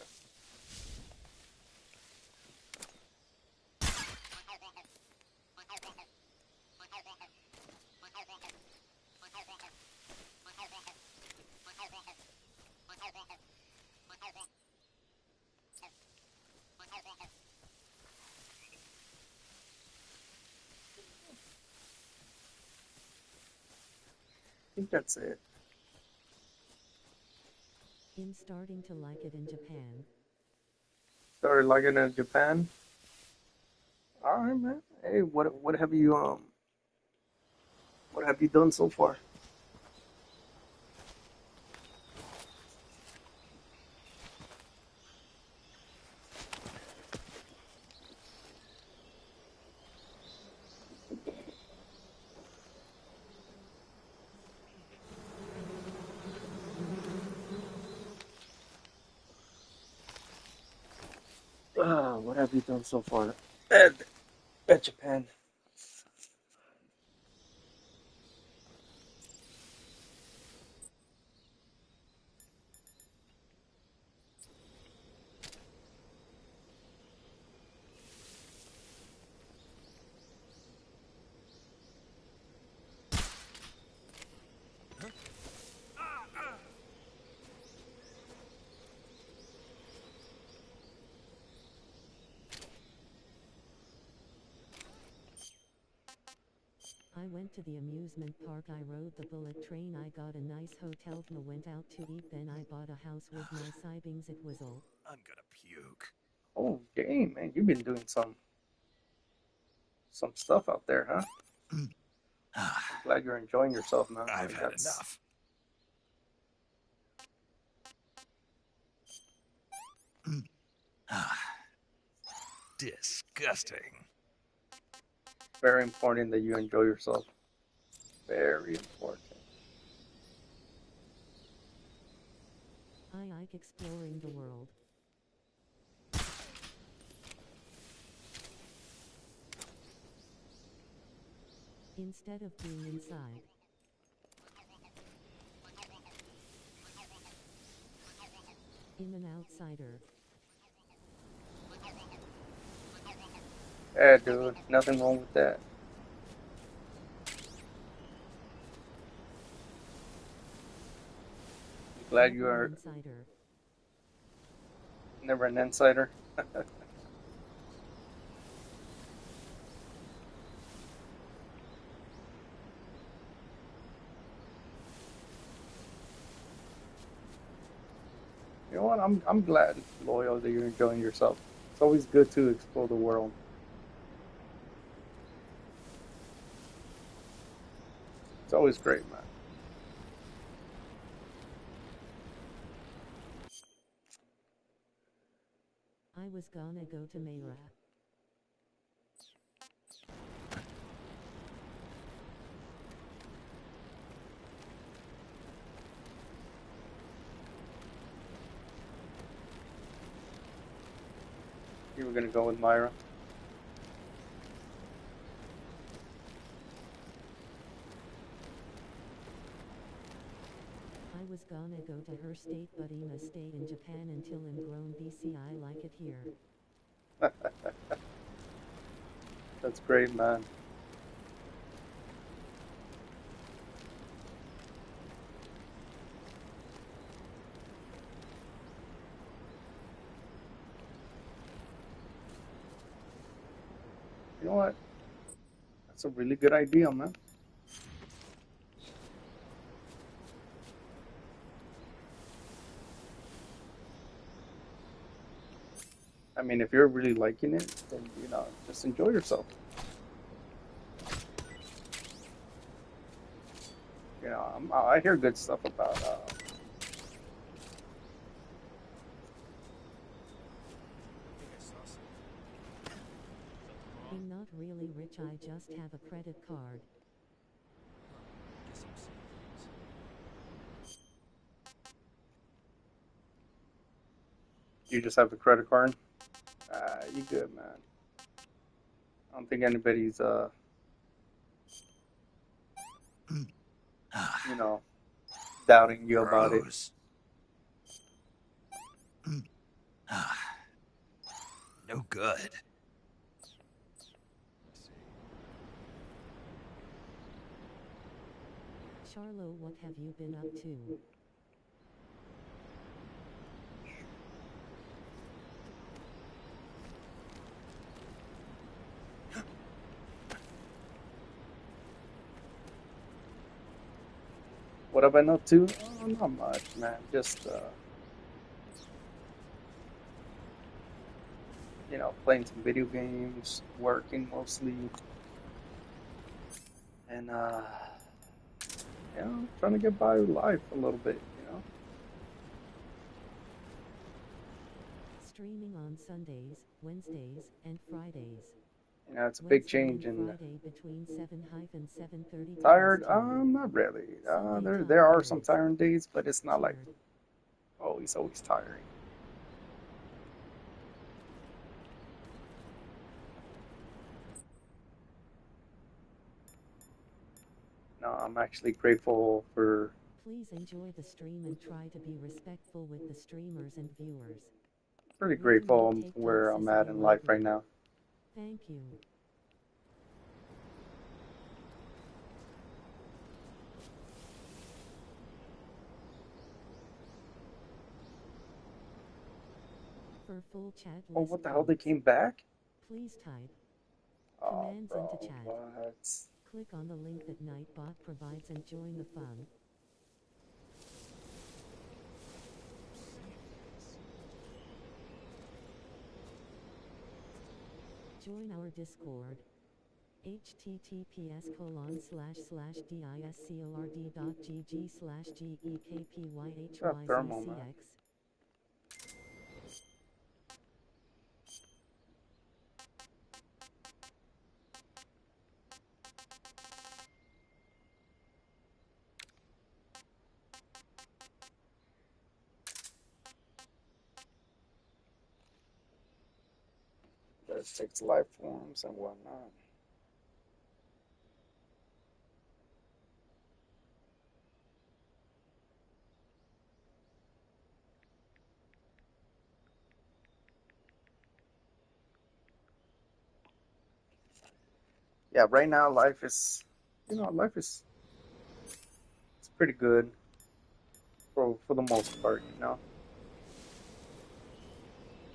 I think that's it. I'm starting to like it in Japan. Started liking it in Japan. All right, man. Hey, what have you done so far? What have you done so far at Japan? I went to the amusement park, I rode the bullet train, I got a nice hotel, I went out to eat, then I bought a house with my siblings, it was all. I'm gonna puke. Oh, dang, man, you've been doing some stuff out there, huh? Glad you're enjoying yourself, man. I've Like had that's enough. Disgusting. very important that you enjoy yourself. Very important. I like exploring the world. Instead of being inside. In an outsider. Yeah, dude, nothing wrong with that. Glad you Never an are insider. never an insider. You know what? I'm glad, loyal, that you're enjoying yourself. It's always good to explore the world. It's always great, man. I was gonna go to Mayra. You were gonna go with Myra. I was gonna go to her state, but Ima stayed in Japan until ingrown BC. I like it here. That's great, man. You know what? That's a really good idea, man. I mean, if you're really liking it, then just enjoy yourself. I hear good stuff about. I'm not really rich, I just have a credit card. You just have a credit card. You good, man. I don't think anybody's you know, doubting you about it. Gross. No good. Charlo, what have you been up to? What have I been up to? Oh, not much, man. Just playing some video games, working mostly, and trying to get by with life a little bit. Streaming on Sundays, Wednesdays, and Fridays. It's a big Wednesday change and in Friday between 7-7:30 tired. to 2. Not really. Sunday There time are some is tiring days, but it's not like cured. always tiring. I'm actually grateful for Please enjoy the stream and try to be respectful with the streamers and viewers. pretty Really no grateful where I'm at toxicity in life right lovely. now. Thank you. For full chat Oh, list what the hell? They codes, came back? please type Oh, commands bro, into chat. what? Click on the link that Nightbot provides and join the fun. Join our Discord. Got thermal, man. https://discord.gg/gekpyhybcx. That takes life forms and whatnot. Yeah, right now life is, life is it's pretty good for the most part.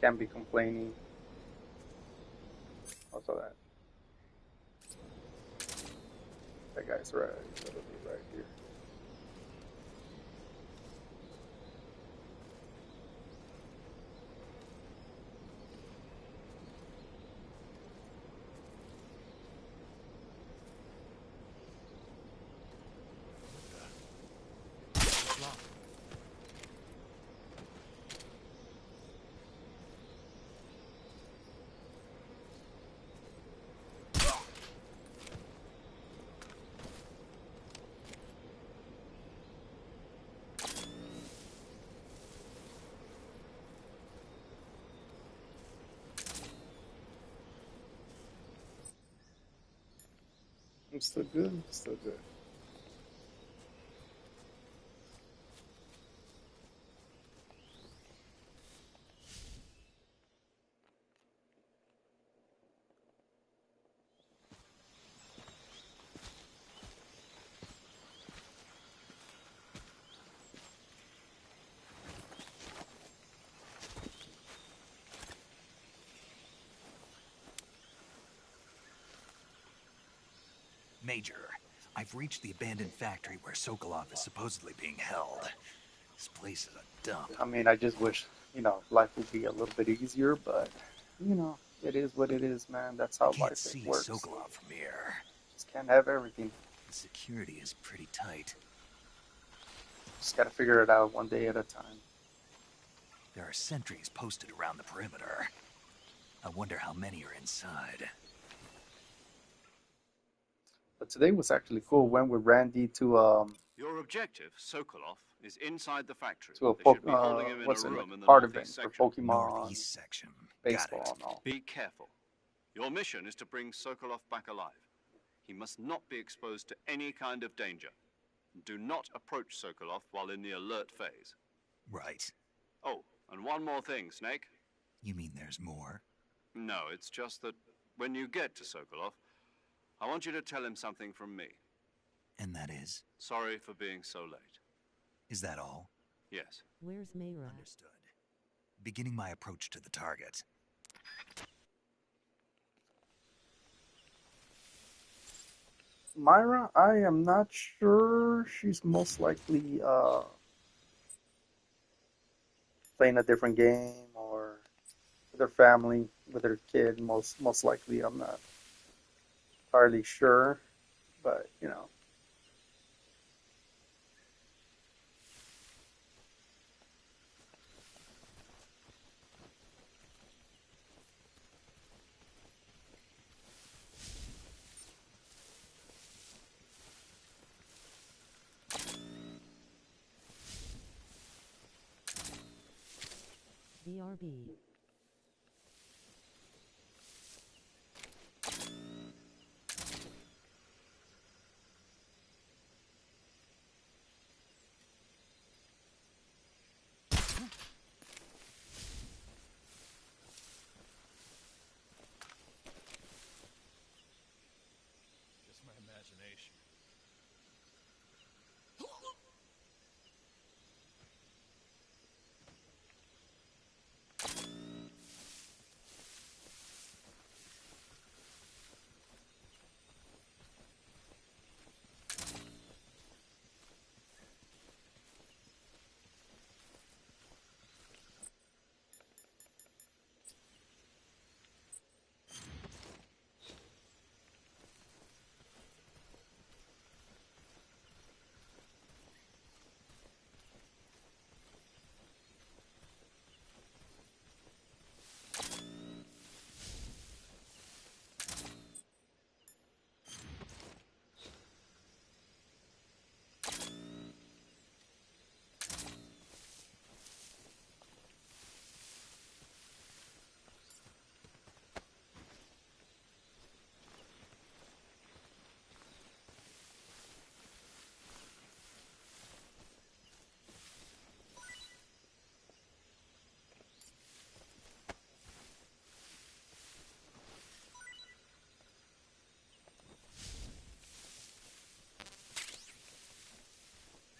Can't be complaining. Also that guy's right, literally right here. I'm still good, still good. Major, I've reached the abandoned factory where Sokolov is supposedly being held. This place is a dump. I mean, I just wish, life would be a little bit easier, but, it is what it is, man. That's I how can't life see works. Sokolov from here. Just can't have everything. The security is pretty tight. Just gotta figure it out one day at a time. There are sentries posted around the perimeter. I wonder how many are inside. But today was actually cool. Went with Randy to Your objective, Sokolov, is inside the factory. to a They should be holding him in a what's it, like room in a the card northeast event for section. Pokemon Northeast section. Got baseball it. and all. Be careful. Your mission is to bring Sokolov back alive. He must not be exposed to any kind of danger. Do not approach Sokolov while in the alert phase. Right. Oh, and one more thing, Snake. You mean there's more? No, it's just that when you get to Sokolov, I want you to tell him something from me. And that is? Sorry for being so late. Is that all? Yes. Where's Mayra? Understood. Beginning my approach to the target. Myra, I am not sure. She's most likely playing a different game or with her family, with her kid. Most likely, I'm not entirely sure, but BRB. imagination.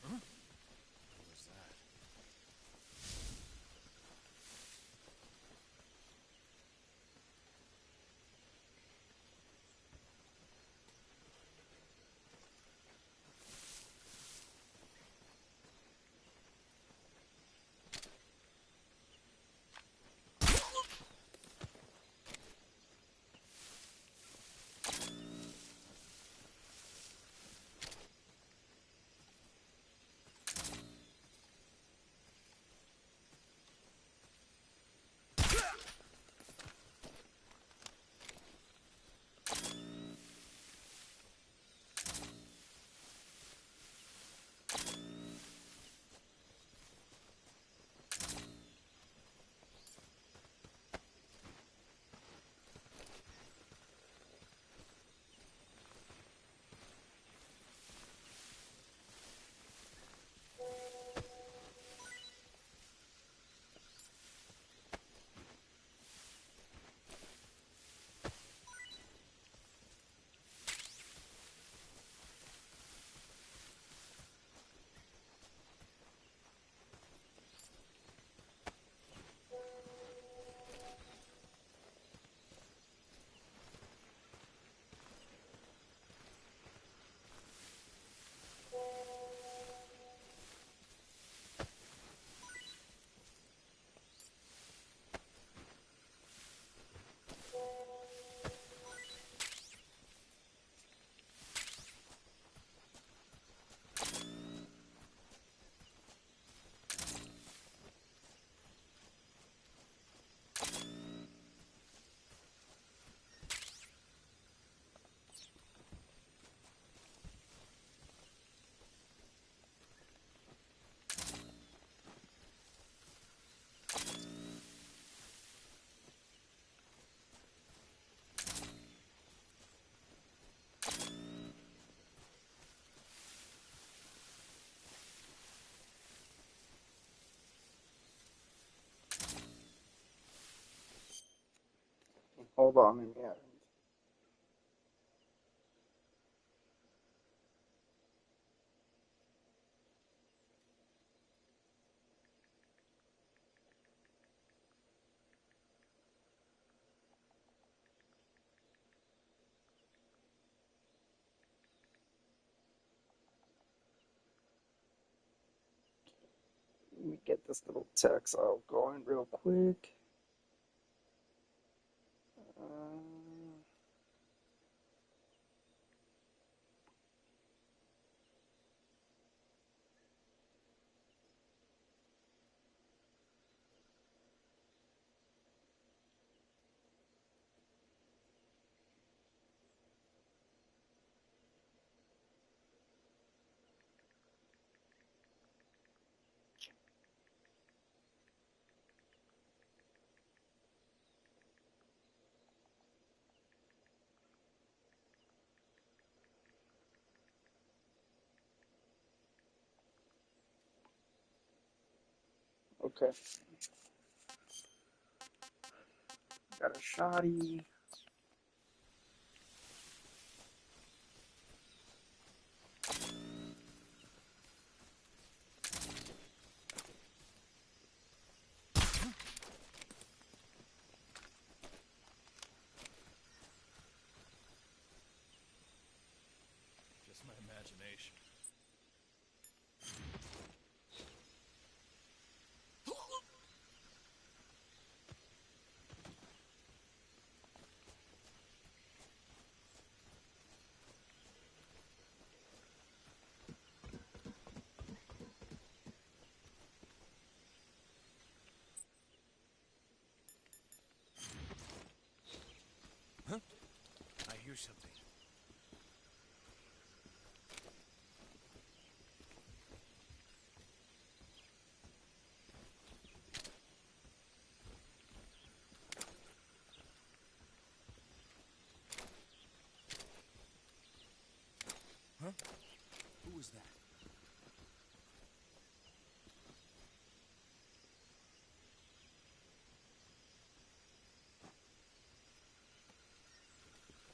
Huh? What was that? Hold on, yeah. Let me get this little text out going real quick. Okay, got a shoddy. hear something. Huh? Who was that?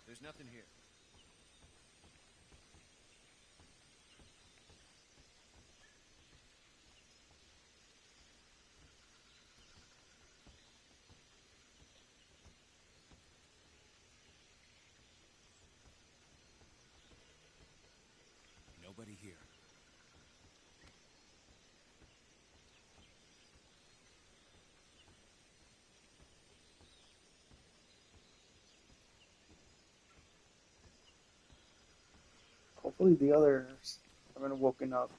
There's nothing here. Nobody here. Hopefully the others haven't woken up.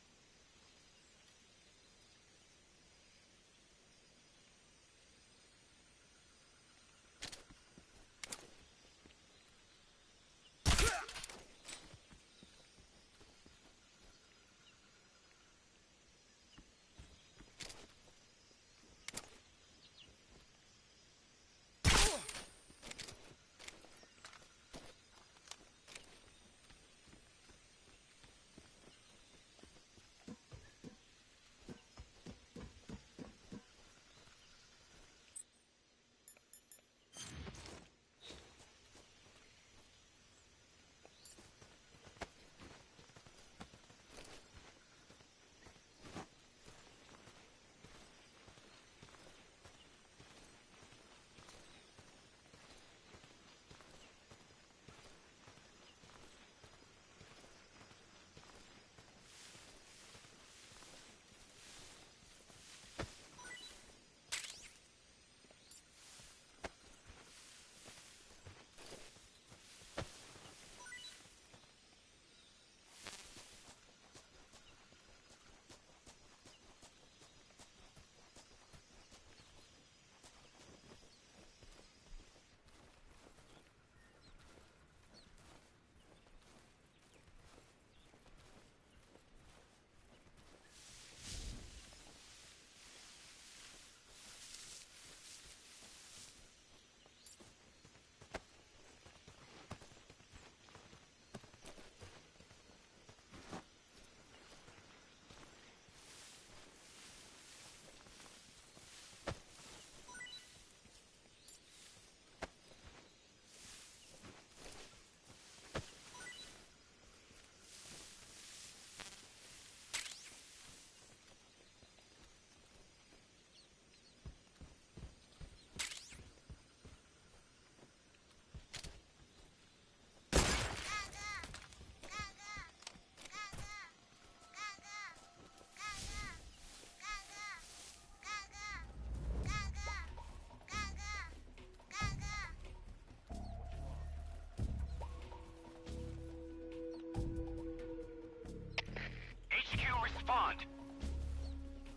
HQ, respond.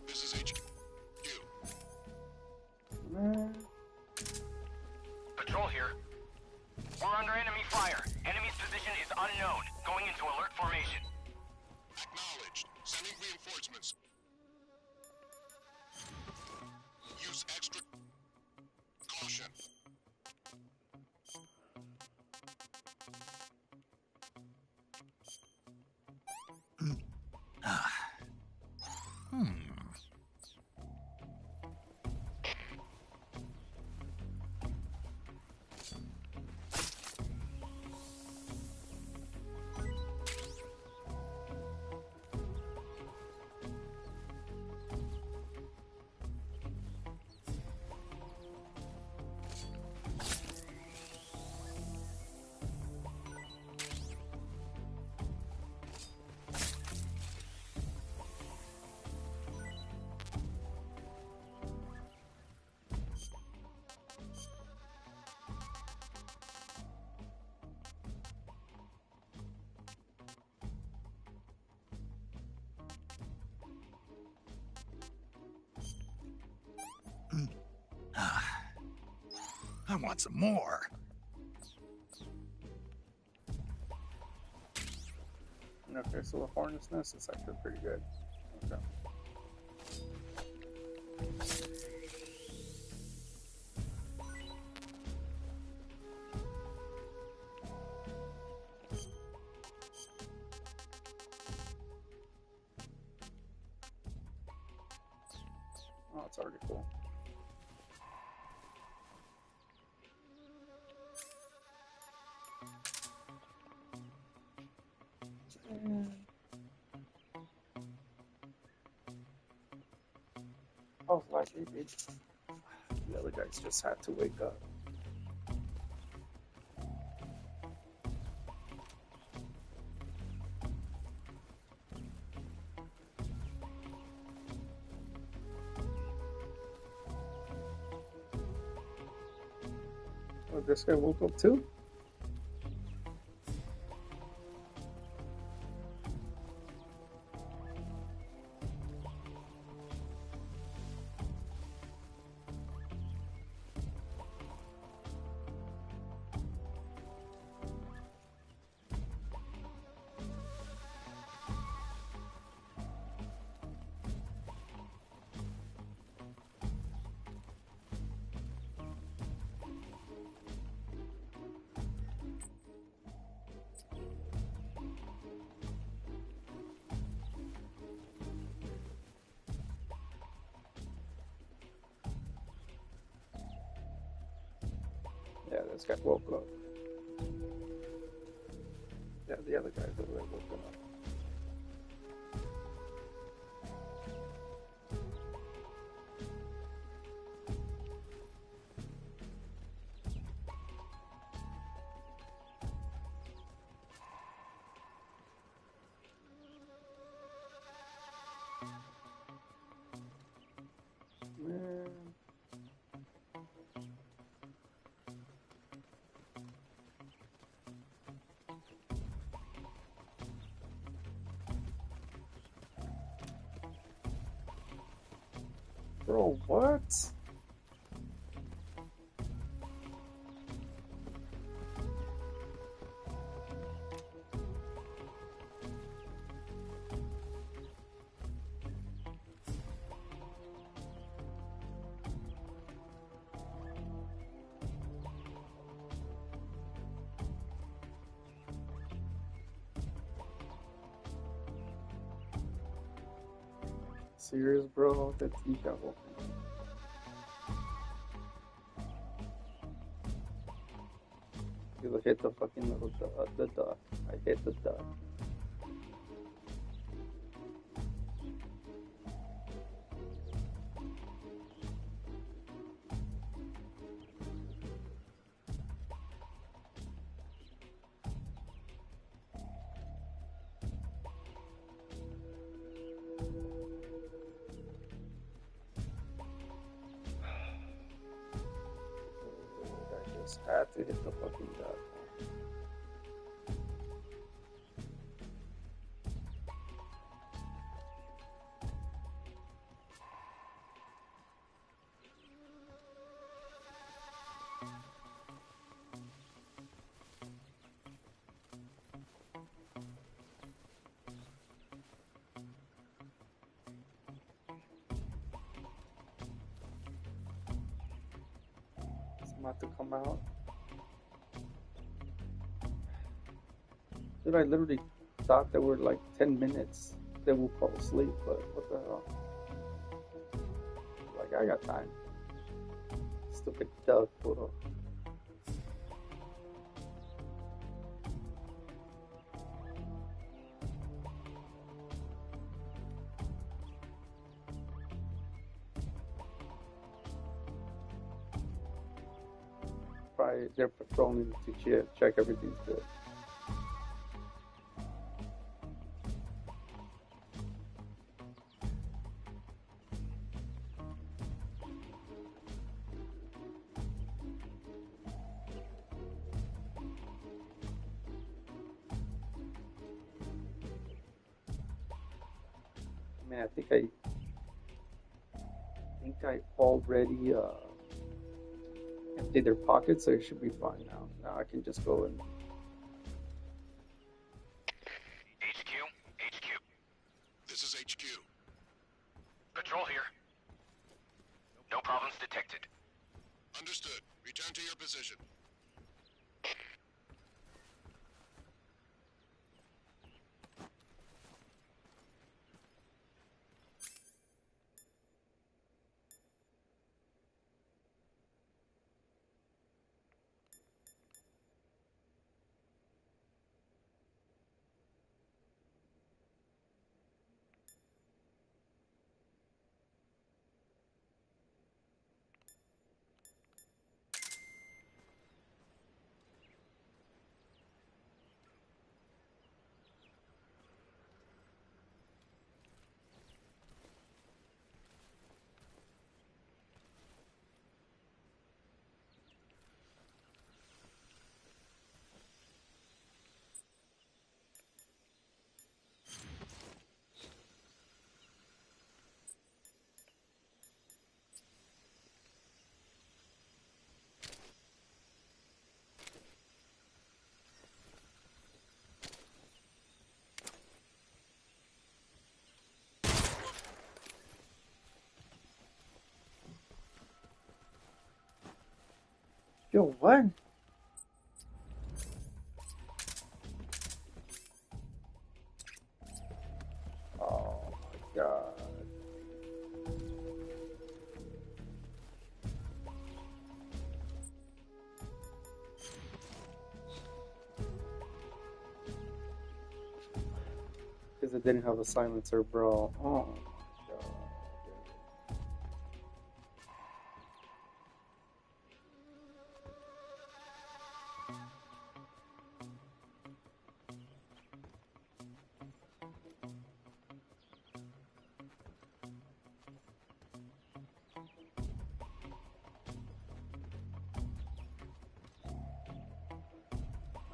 This is HQ. Patrol here. We're under enemy fire. Enemy's position is unknown. Going into alert formation. Acknowledged. Sending reinforcements. Use extra caution. I want some more. Okay, so the hornet's nest is actually pretty good. Okay. Oh, it's already full. Oh, like the other guys just had to wake up. Oh, this guy woke up too? Yeah, this guy woke up. Yeah, the other guy's already woken up. Man. Bro, what? Serious, bro? That's he got woken up. You hit the fucking little the duck. I hit the duck. I just had to hit the fucking duck. I'm about to come out. Dude, I literally thought there were like 10 minutes they will fall asleep, but what the hell? Like, I got time. Stupid duck, bro. Probably they're patrolling to check everything's good. I mean, I already emptied their pockets, so it should be fine now. Now I can just go and HQ, HQ. Patrol here. No problems detected. Understood. Return to your position. Yo, what? Oh my god. Because it didn't have a silencer, bro. Oh my god.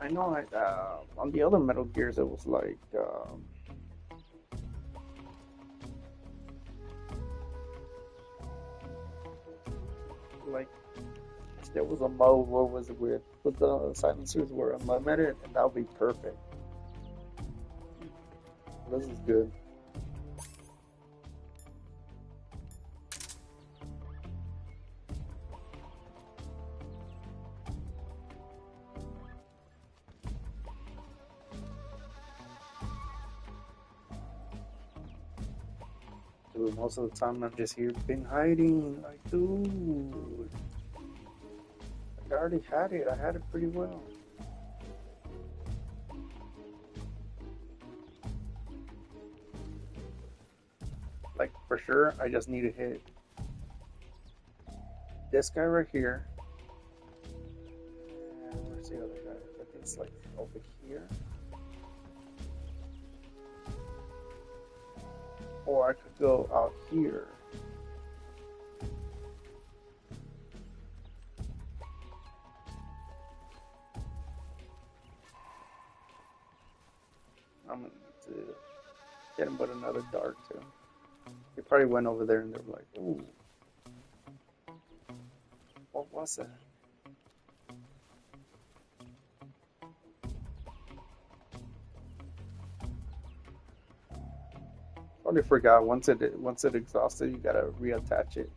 I know on the other Metal Gears it was like there was a mode where was it with the silencers were unlimited and that would be perfect. This is good. Dude, most of the time I'm just here been hiding. Like, dude. I already had it. I had it pretty well. Like, for sure, I just need to hit this guy right here. And where's the other guy? I think it's like over here. Or I could go out here. I'm gonna need to get him with another dart too. He probably went over there and they were like, ooh. What was that? Totally forgot. Once it exhausted, you gotta reattach it.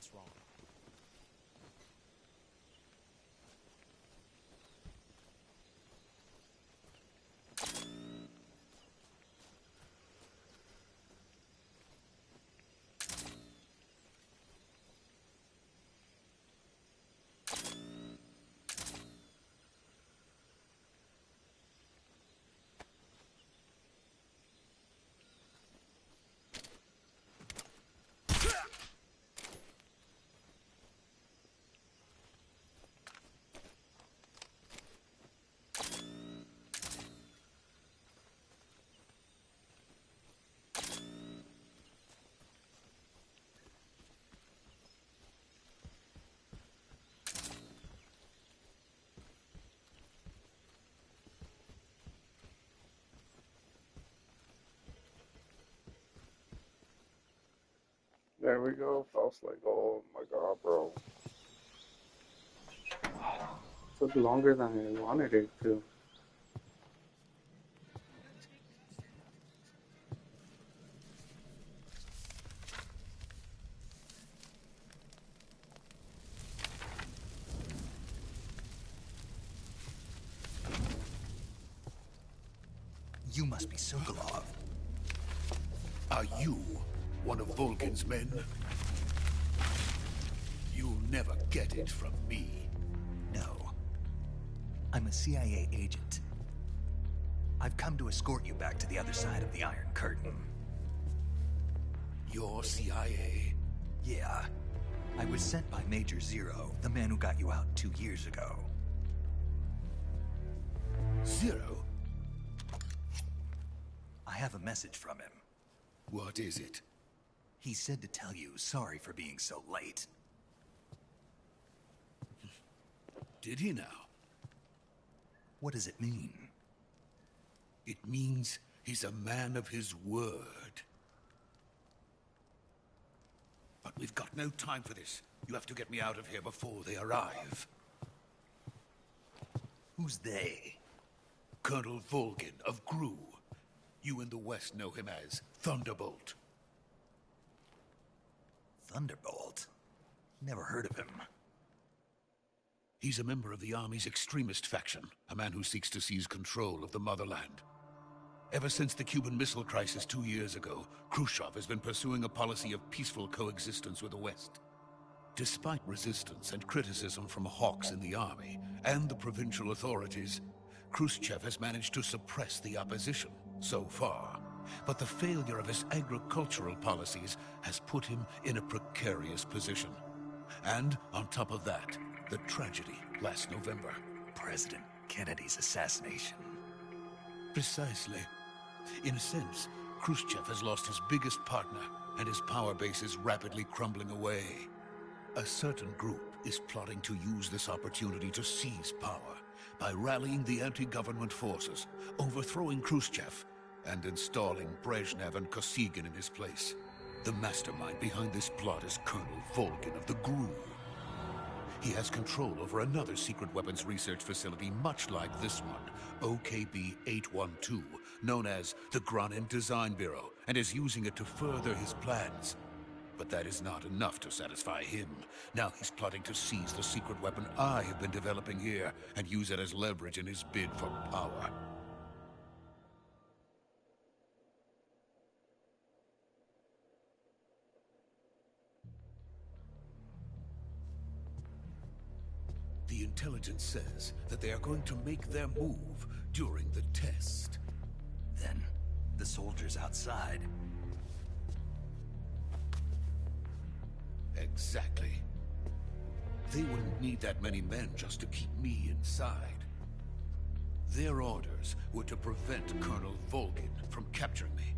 what's wrong. There we go. I was like, oh my god, bro. Took longer than I wanted it to. You must be Sokolov. Are you one of Volgin's men? You'll never get it from me. No. I'm a CIA agent. I've come to escort you back to the other side of the Iron Curtain. You're CIA? Yeah. I was sent by Major Zero, the man who got you out 2 years ago. Zero? I have a message from him. What is it? He said to tell you sorry for being so late. Did he now? What does it mean? It means he's a man of his word. But we've got no time for this. You have to get me out of here before they arrive. Who's they? Colonel Volgin of GRU. You in the West know him as Thunderbolt. Thunderbolt? Never heard of him. He's a member of the Army's extremist faction, a man who seeks to seize control of the motherland. Ever since the Cuban Missile Crisis 2 years ago, Khrushchev has been pursuing a policy of peaceful coexistence with the West. Despite resistance and criticism from hawks in the army and the provincial authorities, Khrushchev has managed to suppress the opposition so far. But the failure of his agricultural policies has put him in a precarious position. And on top of that, the tragedy last November. President Kennedy's assassination. Precisely. In a sense, Khrushchev has lost his biggest partner, and his power base is rapidly crumbling away. A certain group is plotting to use this opportunity to seize power by rallying the anti-government forces, overthrowing Khrushchev, and installing Brezhnev and Kosygin in his place. The mastermind behind this plot is Colonel Volgin of the GRU. He has control over another secret weapons research facility much like this one, OKB-812, known as the Granin Design Bureau, and is using it to further his plans. But that is not enough to satisfy him. Now he's plotting to seize the secret weapon I have been developing here and use it as leverage in his bid for power. The intelligence says that they are going to make their move during the test. Then, the soldiers outside. Exactly. They wouldn't need that many men just to keep me inside. Their orders were to prevent Colonel Volgin from capturing me.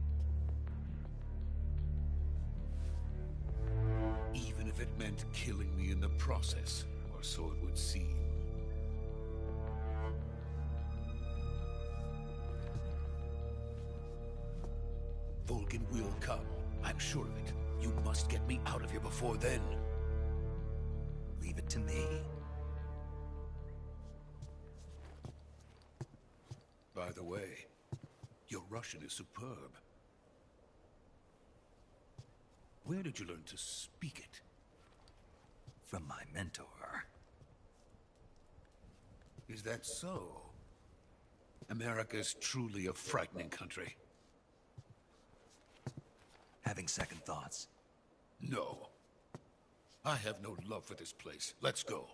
Even if it meant killing me in the process, or so it would seem. Volgin will come. I'm sure of it. You must get me out of here before then. Leave it to me. By the way, your Russian is superb. Where did you learn to speak it? from my mentor. Is that so? America's truly a frightening country. Having second thoughts? No. I have no love for this place. Let's go.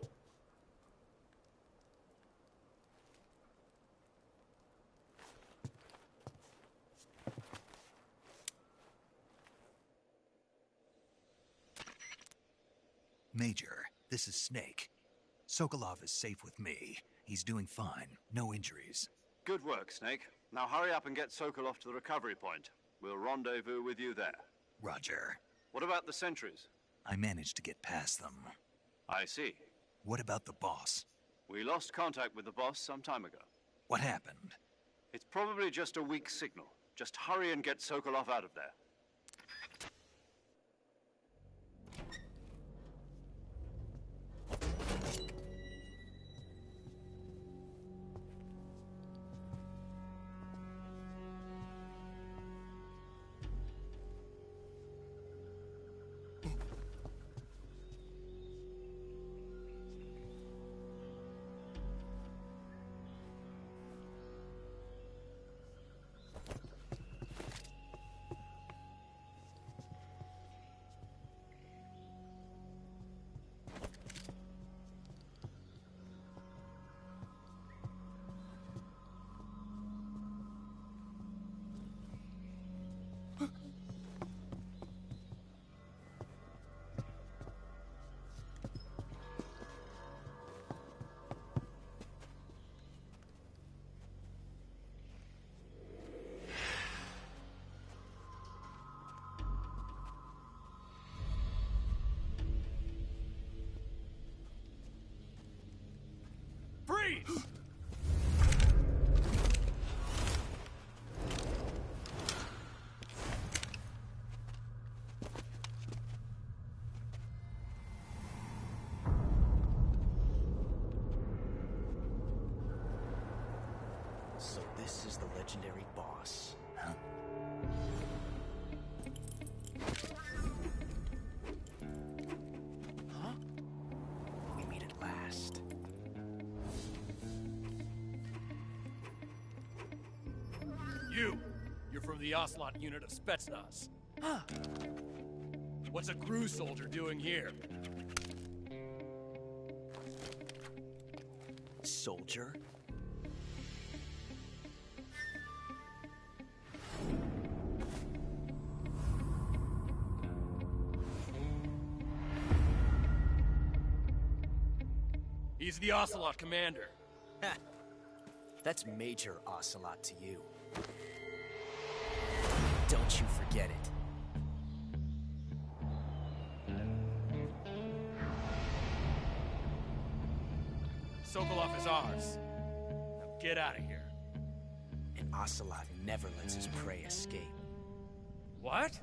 Major, this is Snake. Sokolov is safe with me. He's doing fine. No injuries. Good work, Snake. Now hurry up and get Sokolov to the recovery point. We'll rendezvous with you there. Roger. What about the sentries? I managed to get past them. I see. What about the boss? We lost contact with the boss some time ago. What happened? It's probably just a weak signal. Just hurry and get Sokolov out of there. Freeze! So this is the legendary boss. Huh? Huh? We meet at last. You're from the Ocelot unit of Spetsnaz. Huh. What's a crew soldier doing here? Soldier? He's the Ocelot commander. Ha! That's Major Ocelot to you. Don't you forget it. Sokolov is ours. Now get out of here. And Ocelot never lets his prey escape. What?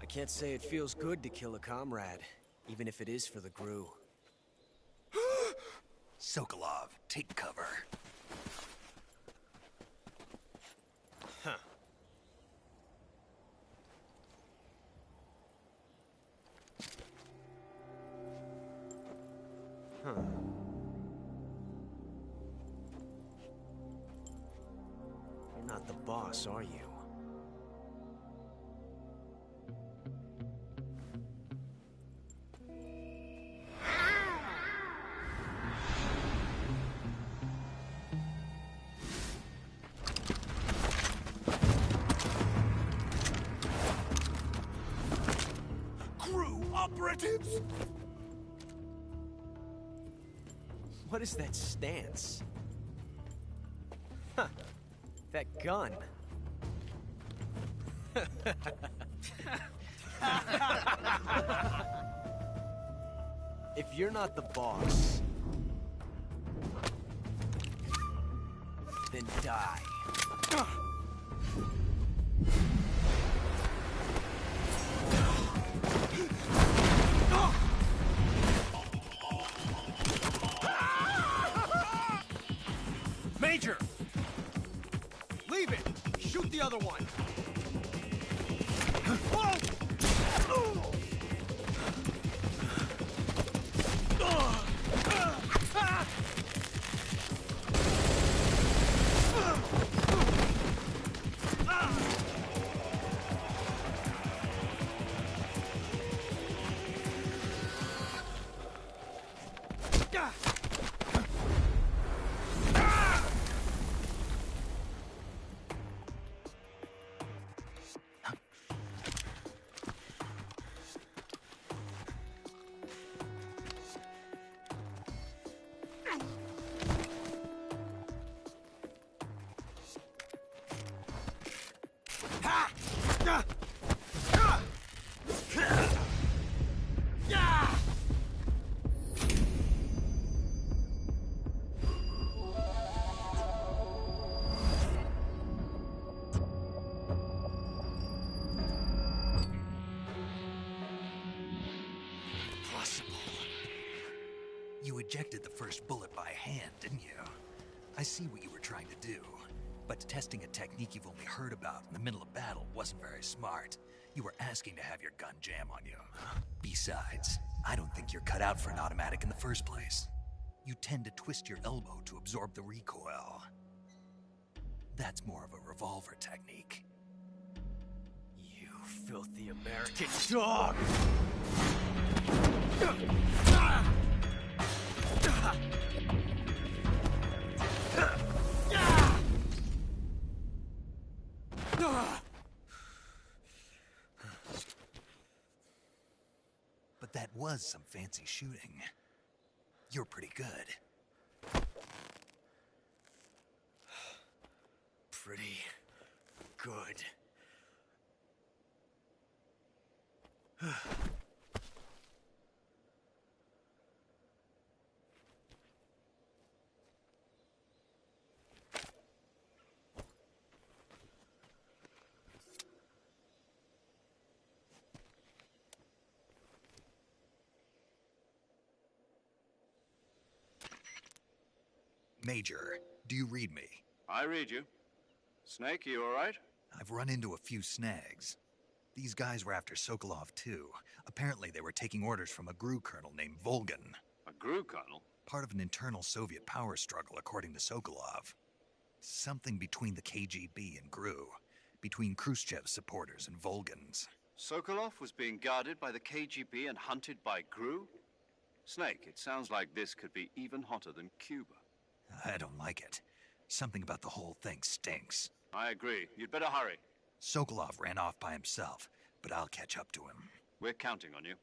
I can't say it feels good to kill a comrade, even if it is for the GRU. Sokolov, take cover. Huh. Huh. You're not the boss, are you? operatives! What is that stance? Huh. That gun. If you're not the boss, then die. Major! Leave it! Shoot the other one! Whoa! You ejected the first bullet by hand, didn't you? I see what you were trying to do. But testing a technique you've only heard about in the middle of battle wasn't very smart. You were asking to have your gun jam on you. Besides, I don't think you're cut out for an automatic in the first place. You tend to twist your elbow to absorb the recoil. That's more of a revolver technique. You filthy American dog! But that was some fancy shooting. You're pretty good. Pretty good. Major, do you read me? I read you. Snake, you all right? I've run into a few snags. These guys were after Sokolov too. Apparently they were taking orders from a GRU colonel named Volgan. A GRU colonel? Part of an internal Soviet power struggle, according to Sokolov. Something between the KGB and GRU. Between Khrushchev's supporters and Volgan's. Sokolov was being guarded by the KGB and hunted by GRU? Snake, it sounds like this could be even hotter than Cuba. I don't like it. Something about the whole thing stinks. I agree. You'd better hurry. Sokolov ran off by himself, but I'll catch up to him. We're counting on you.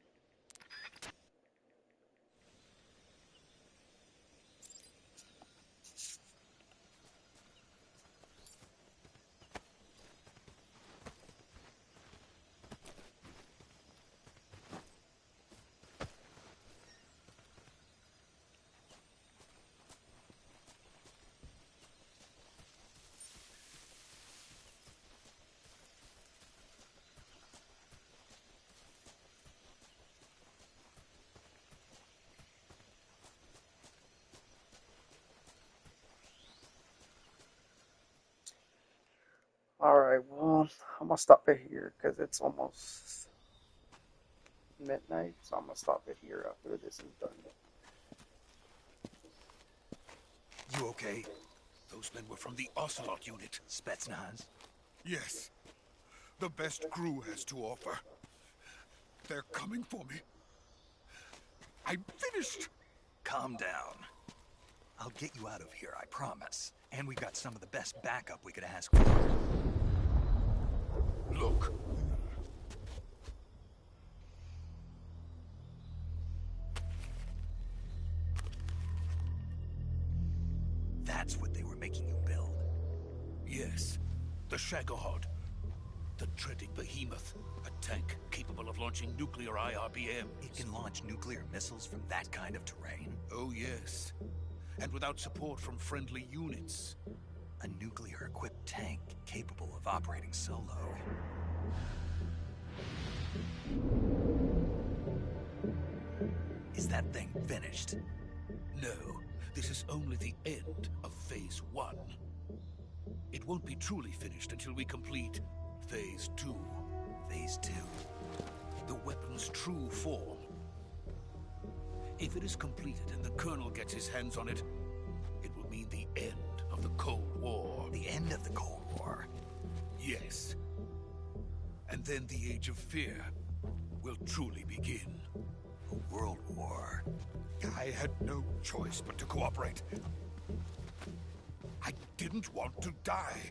Alright, well, I'm gonna stop it here because it's almost midnight, so I'm gonna stop it here after this is done. You okay? Those men were from the Ocelot unit. Spetsnaz? Yes. The best GRU has to offer. They're coming for me. I'm finished! Calm down. I'll get you out of here, I promise. And we've got some of the best backup we could ask for. Look. yes. The Shagohod. The dreaded behemoth. A tank capable of launching nuclear IRBM. It can launch nuclear missiles from that kind of terrain? Oh, yes. And without support from friendly units. A nuclear-equipped tank capable of operating solo. Is that thing finished? No, this is only the end of Phase 1. It won't be truly finished until we complete Phase 2. Phase 2? The weapon's true form. If it is completed and the Colonel gets his hands on it, it will mean the end of the Cold War. The end of the Cold War? Yes. And then the Age of Fear will truly begin. A world war. I had no choice but to cooperate. I didn't want to die.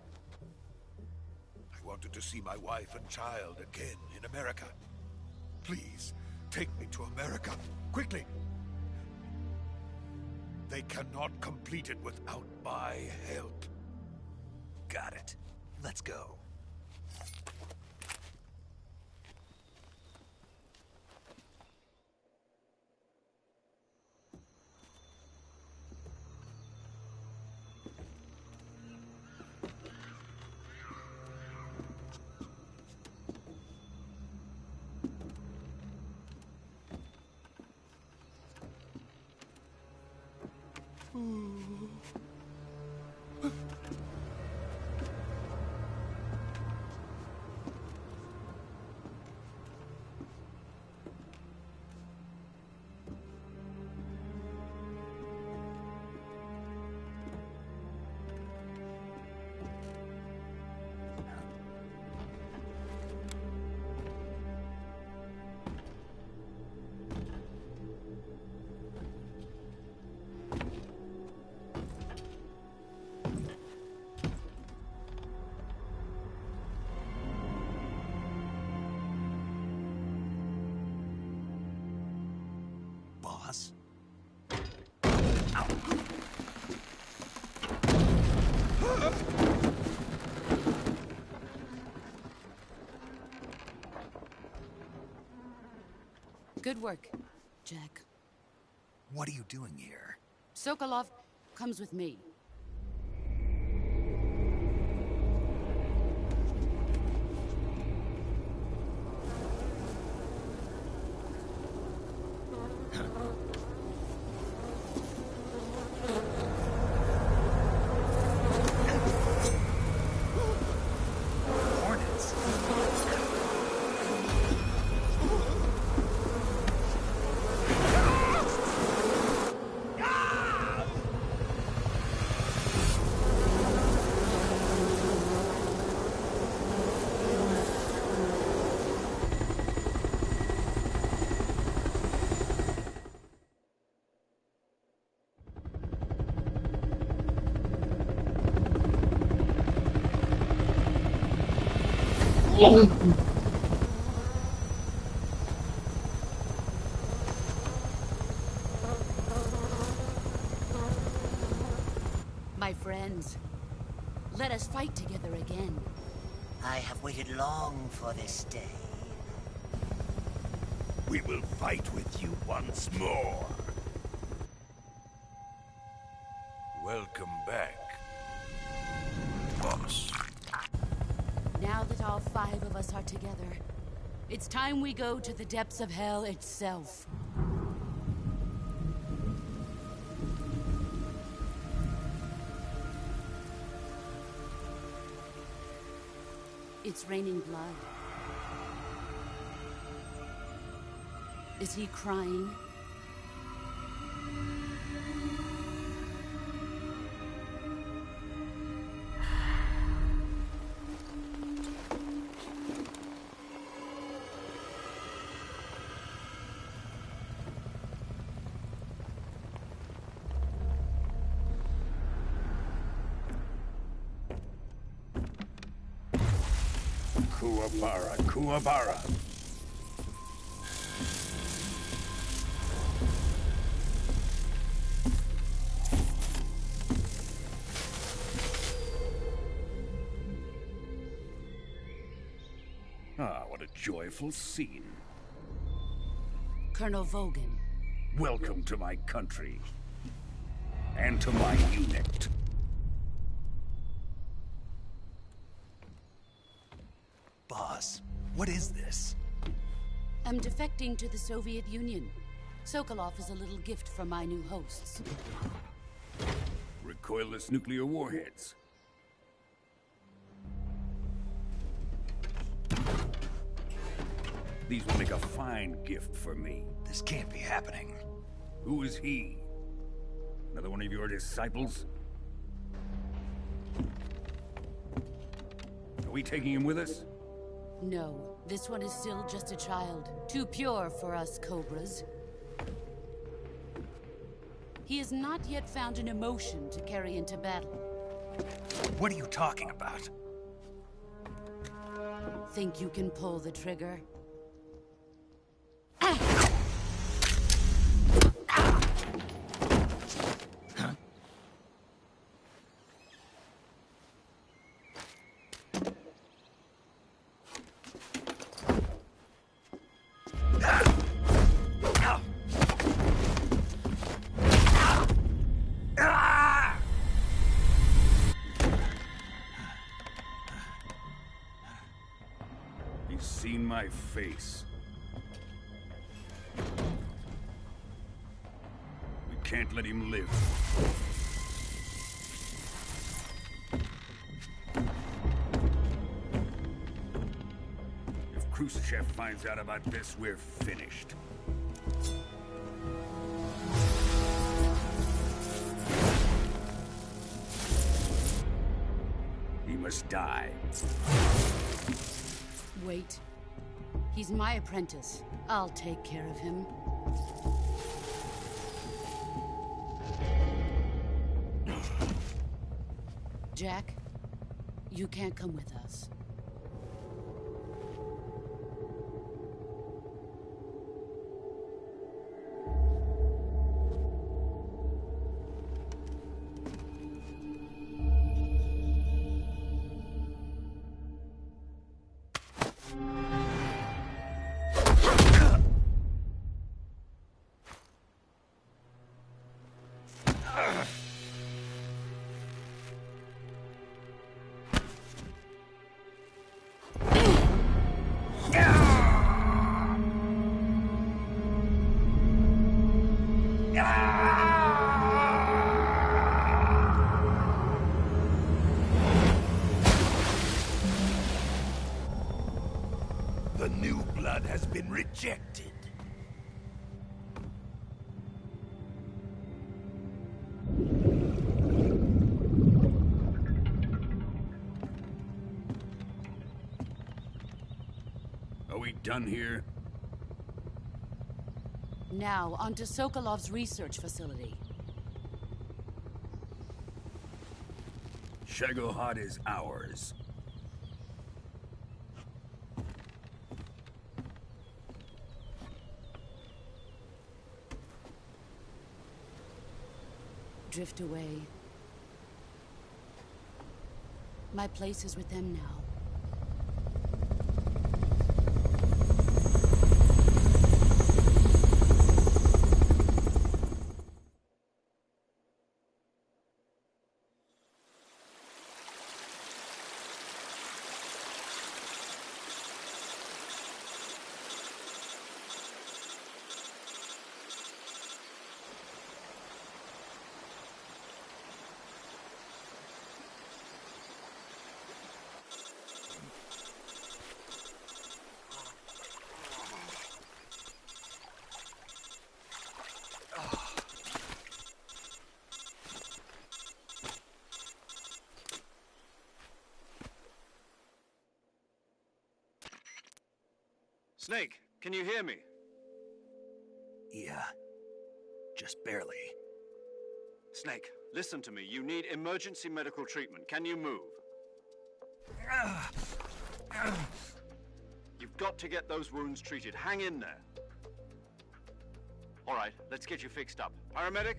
I wanted to see my wife and child again in America. Please, take me to America, quickly. They cannot complete it without my help. Got it. Let's go. Boss? Good work, Jack. What are you doing here? Sokolov comes with me. Hornets? My friends, let us fight together again. I have waited long for this day. We will fight with you once more. Welcome back, boss. Now that all 5 of us are together, it's time we go to the depths of hell itself. It's raining blood. Is he crying? Kuwabara, Kuwabara. Ah, what a joyful scene. Colonel Vogan. Welcome to my country. And to my unit. Boss, what is this? I'm defecting to the Soviet Union. Sokolov is a little gift from my new hosts. Recoilless nuclear warheads. These will make a fine gift for me. This can't be happening. Who is he? Another one of your disciples? Are we taking him with us? No, this one is still just a child. Too pure for us Cobras. He has not yet found an emotion to carry into battle. What are you talking about? Think you can pull the trigger? He's seen my face. We can't let him live. If Khrushchev finds out about this, we're finished. He must die. Wait. He's my apprentice. I'll take care of him. Jack, you can't come with us. The new blood has been rejected. Are we done here? Now, onto Sokolov's research facility. Shagohod is ours. Drift away. My place is with them now. Snake, can you hear me? Yeah. Just barely. Snake, listen to me. You need emergency medical treatment. Can you move? You've got to get those wounds treated. Hang in there. All right, let's get you fixed up. Paramedic?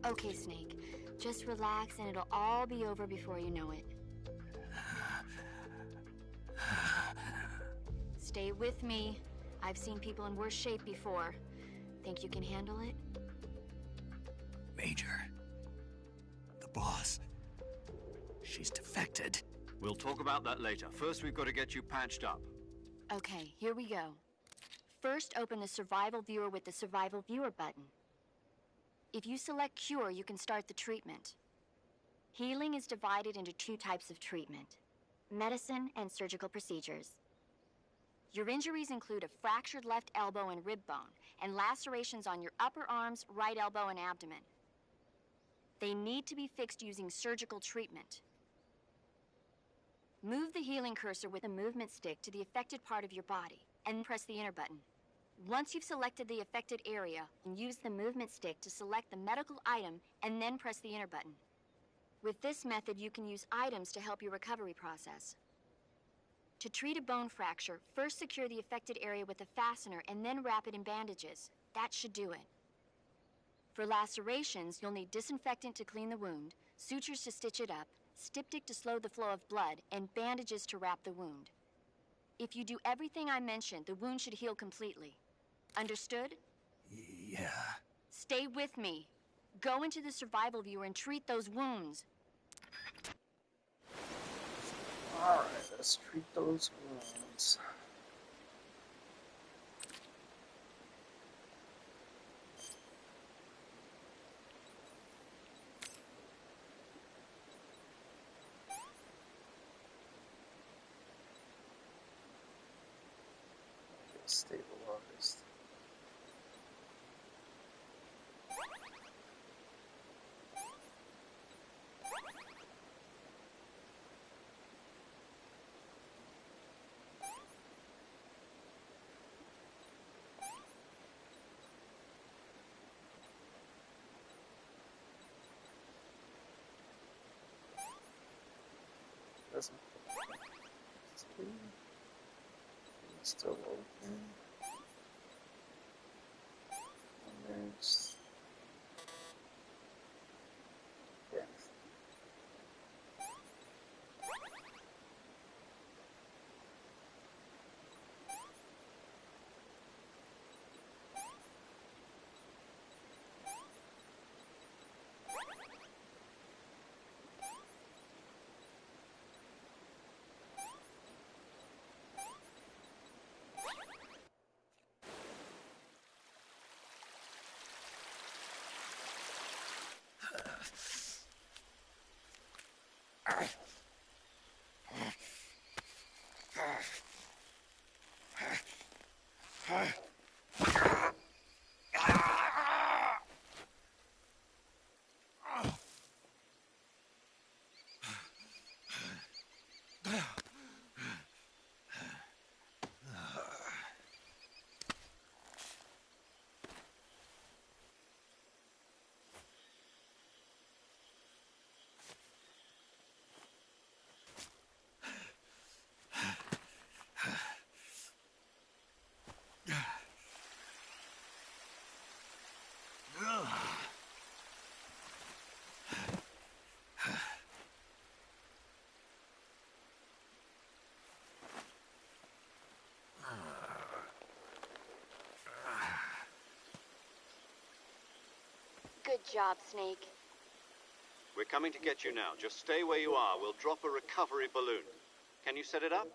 Okay, Snake. Just relax and it'll all be over before you know it. Stay with me. I've seen people in worse shape before. Think you can handle it? Major. The boss. She's defected. We'll talk about that later. First, we've got to get you patched up. Okay, here we go. First, open the Survival Viewer with the Survival Viewer button. If you select Cure, you can start the treatment. Healing is divided into two types of treatment: medicine and surgical procedures. Your injuries include a fractured left elbow and rib bone, and lacerations on your upper arms, right elbow, and abdomen. They need to be fixed using surgical treatment. Move the healing cursor with a movement stick to the affected part of your body, and press the enter button. Once you've selected the affected area, use the movement stick to select the medical item, and then press the enter button. With this method, you can use items to help your recovery process. To treat a bone fracture, first secure the affected area with a fastener and then wrap it in bandages. That should do it. For lacerations, you'll need disinfectant to clean the wound, sutures to stitch it up, styptic to slow the flow of blood, and bandages to wrap the wound. If you do everything I mentioned, the wound should heal completely. Understood? Yeah. Stay with me. Go into the Survival Viewer and treat those wounds. Alright, let's treat those wounds. Stabilized. Doesn't. It's still open. And there's. Yeah. Good job, Snake. We're coming to get you now. Just stay where you are. We'll drop a recovery balloon. Can you set it up?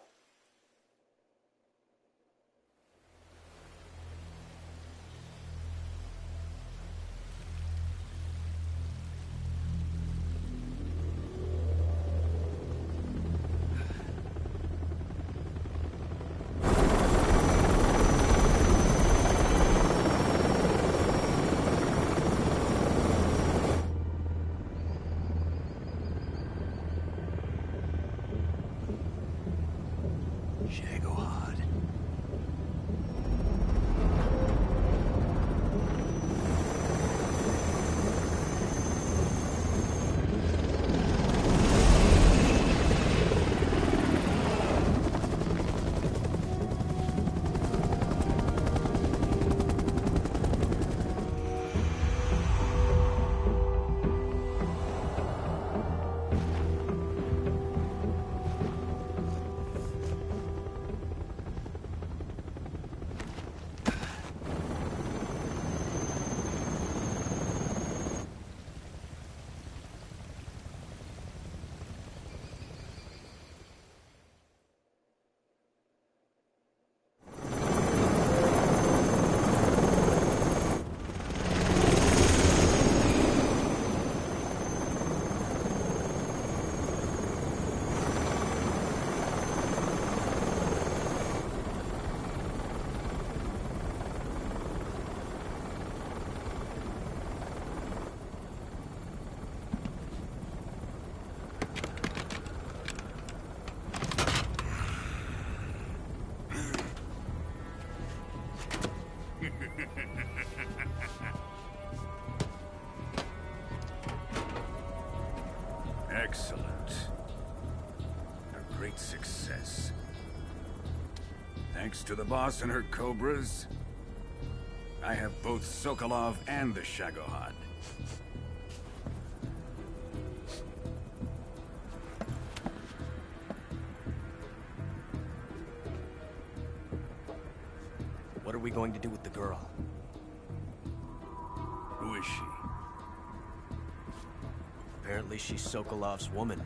great success. Thanks to the boss and her cobras, I have both Sokolov and the Shagohod. What are we going to do with the girl? Who is she? Apparently she's Sokolov's woman.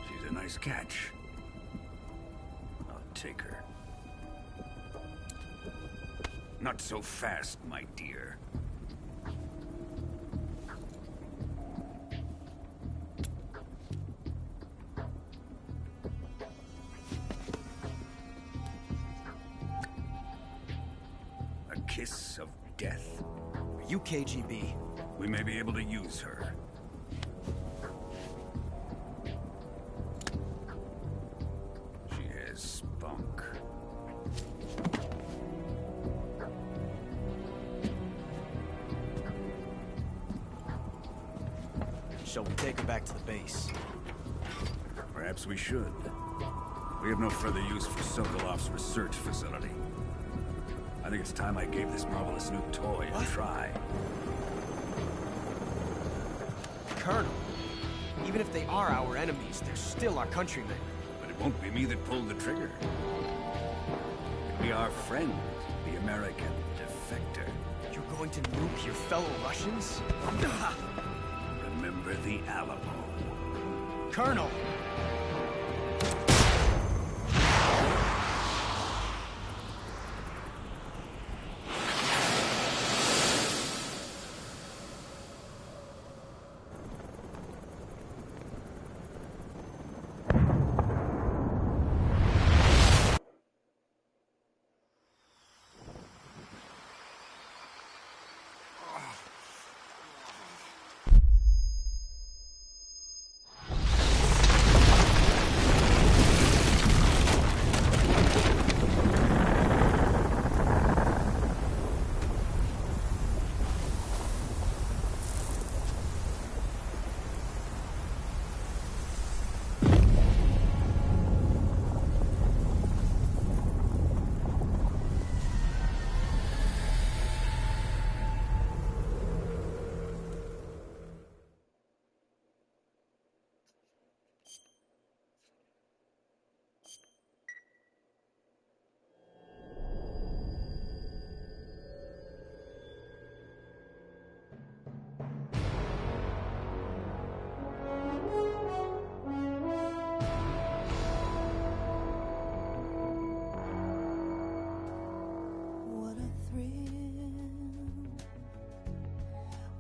She's a nice catch. I'll take her. Not so fast, my dear. A kiss of death. Are you KGB? We may be able to use her. She has spunk. Shall we take her back to the base? Perhaps we should. We have no further use for Sokolov's research facility. I think it's time I gave this marvelous new toy a try. Colonel, even if they are our enemies, they're still our countrymen. But it won't be me that pulled the trigger. It'll be our friend, the American defector. You're going to nuke your fellow Russians? Remember the Alamo. Colonel!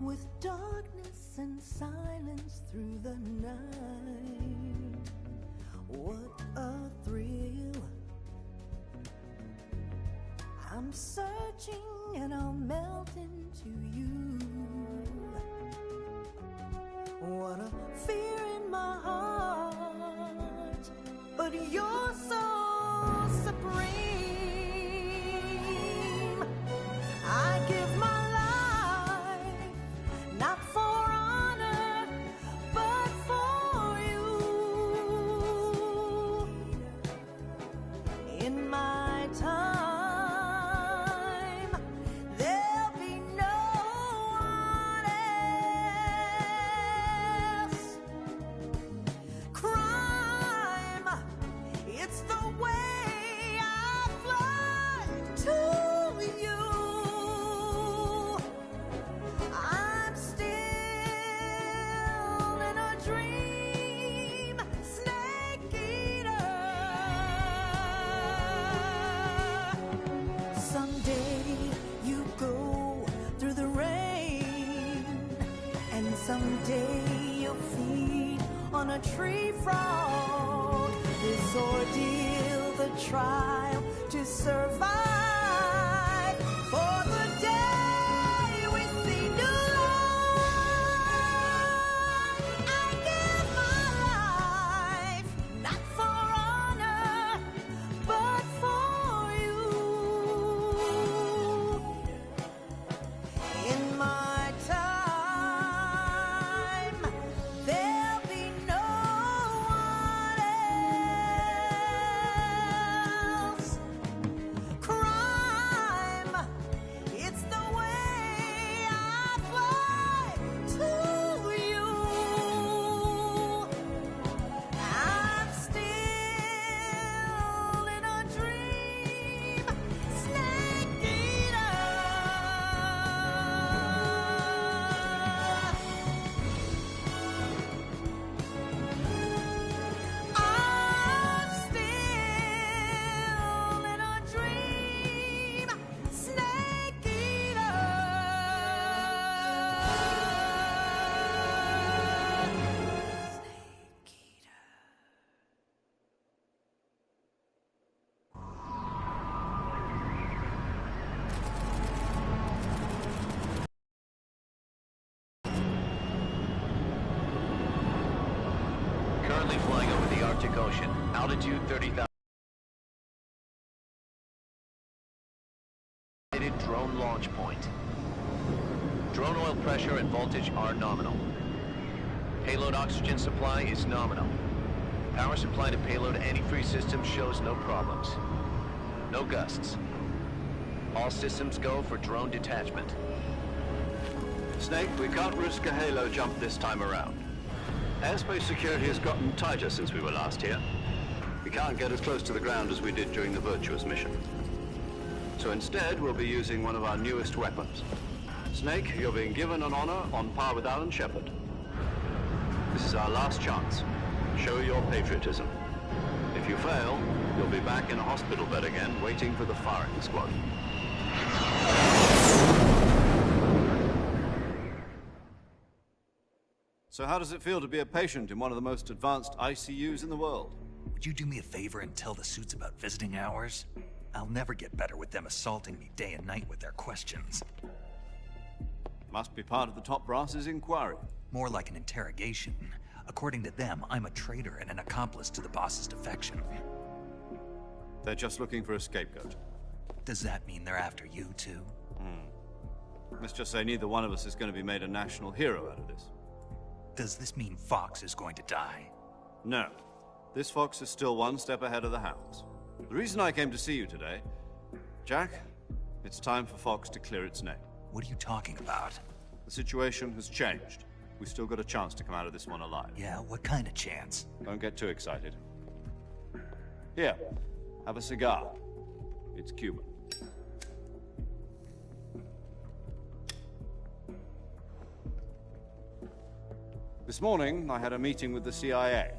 With darkness and silence through the night, what a thrill. I'm searching and I'll melt into you. What a fear in my heart, but you're so supreme. I give my not for honor, but for you. In my time, there'll be no one else. Crime, it's the way I fly to you. I'm still in a dream, snake eater. Someday you go through the rain, and someday you'll feed on a tree frog. This ordeal, the trial to survive for the day we see new life. I give my life, not for honor, but Arctic Ocean. Altitude 30,000. Drone launch point. Drone oil pressure and voltage are nominal. Payload oxygen supply is nominal. Power supply to payload antifreeze system shows no problems. No gusts. All systems go for drone detachment. Snake, we can't risk a halo jump this time around. Airspace security has gotten tighter since we were last here. We can't get as close to the ground as we did during the Virtuous mission. So instead, we'll be using one of our newest weapons. Snake, you're being given an honor on par with Alan Shepard. This is our last chance. Show your patriotism. If you fail, you'll be back in a hospital bed again, waiting for the firing squad. So how does it feel to be a patient in one of the most advanced ICUs in the world? Would you do me a favor and tell the suits about visiting hours? I'll never get better with them assaulting me day and night with their questions. Must be part of the top brass's inquiry. More like an interrogation. According to them, I'm a traitor and an accomplice to the boss's defection. They're just looking for a scapegoat. Does that mean they're after you, too? Let's just say neither one of us is going to be made a national hero out of this. Does this mean Fox is going to die? No. This Fox is still one step ahead of the Hounds. The reason I came to see you today, Jack, it's time for Fox to clear its name. What are you talking about? The situation has changed. We've still got a chance to come out of this one alive. Yeah, what kind of chance? Don't get too excited. Here, have a cigar. It's Cuban. This morning, I had a meeting with the CIA.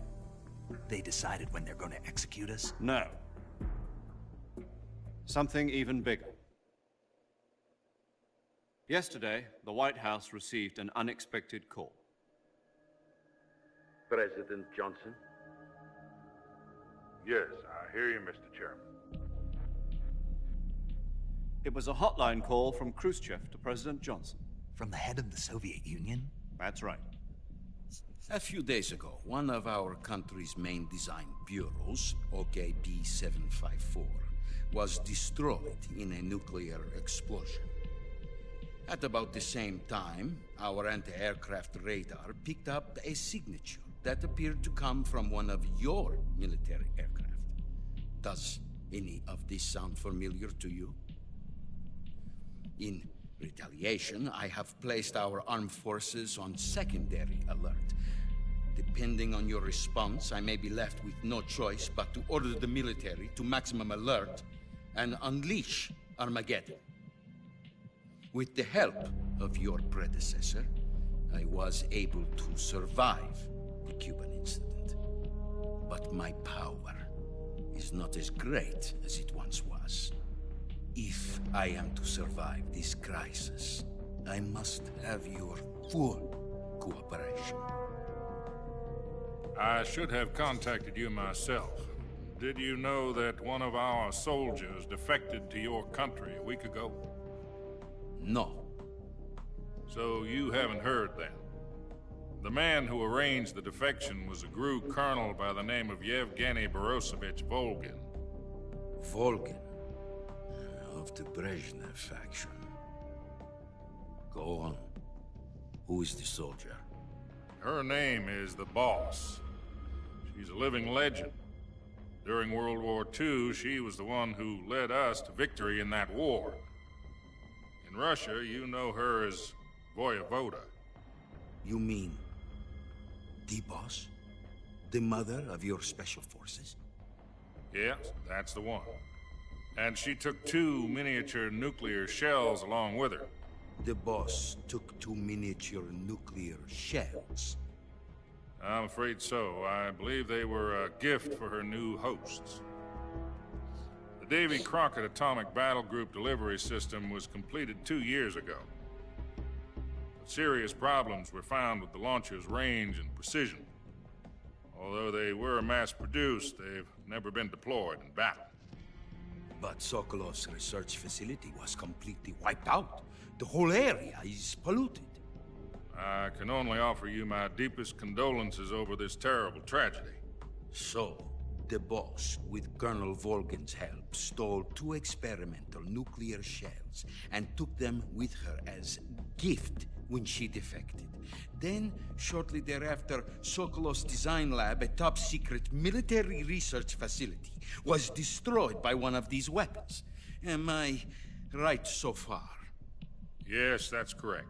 They decided when they're going to execute us? No. Something even bigger. Yesterday, the White House received an unexpected call. President Johnson? Yes, I hear you, Mr. Chairman. It was a hotline call from Khrushchev to President Johnson. From the head of the Soviet Union? That's right. A few days ago, one of our country's main design bureaus, OKB-754, was destroyed in a nuclear explosion. At about the same time, our anti-aircraft radar picked up a signature that appeared to come from one of your military aircraft. Does any of this sound familiar to you? In retaliation, I have placed our armed forces on secondary alert. Depending on your response, I may be left with no choice but to order the military to maximum alert and unleash Armageddon. With the help of your predecessor, I was able to survive the Cuban incident. But my power is not as great as it once was. If I am to survive this crisis, I must have your full cooperation. I should have contacted you myself. Did you know that one of our soldiers defected to your country a week ago? No. So you haven't heard then? The man who arranged the defection was a GRU colonel by the name of Yevgeny Borosovich Volgin. Volgin? Of the Brezhnev faction. Go on. Who is the soldier? Her name is the Boss. She's a living legend. During World War II, she was the one who led us to victory in that war. In Russia, you know her as Voyevoda. You mean the Boss? The mother of your special forces? Yes, that's the one. And she took 2 miniature nuclear shells along with her. The Boss took 2 miniature nuclear shells? I'm afraid so. I believe they were a gift for her new hosts. The Davy Crockett Atomic Battle Group delivery system was completed 2 years ago. But serious problems were found with the launcher's range and precision. Although they were mass-produced, they've never been deployed in battle. But Sokolov's research facility was completely wiped out. The whole area is polluted. I can only offer you my deepest condolences over this terrible tragedy. So, the boss, with Colonel Volgan's help, stole 2 experimental nuclear shells and took them with her as gift when she defected. Then, shortly thereafter, Sokolov's design lab, a top-secret military research facility, was destroyed by one of these weapons. Am I right so far? Yes, that's correct.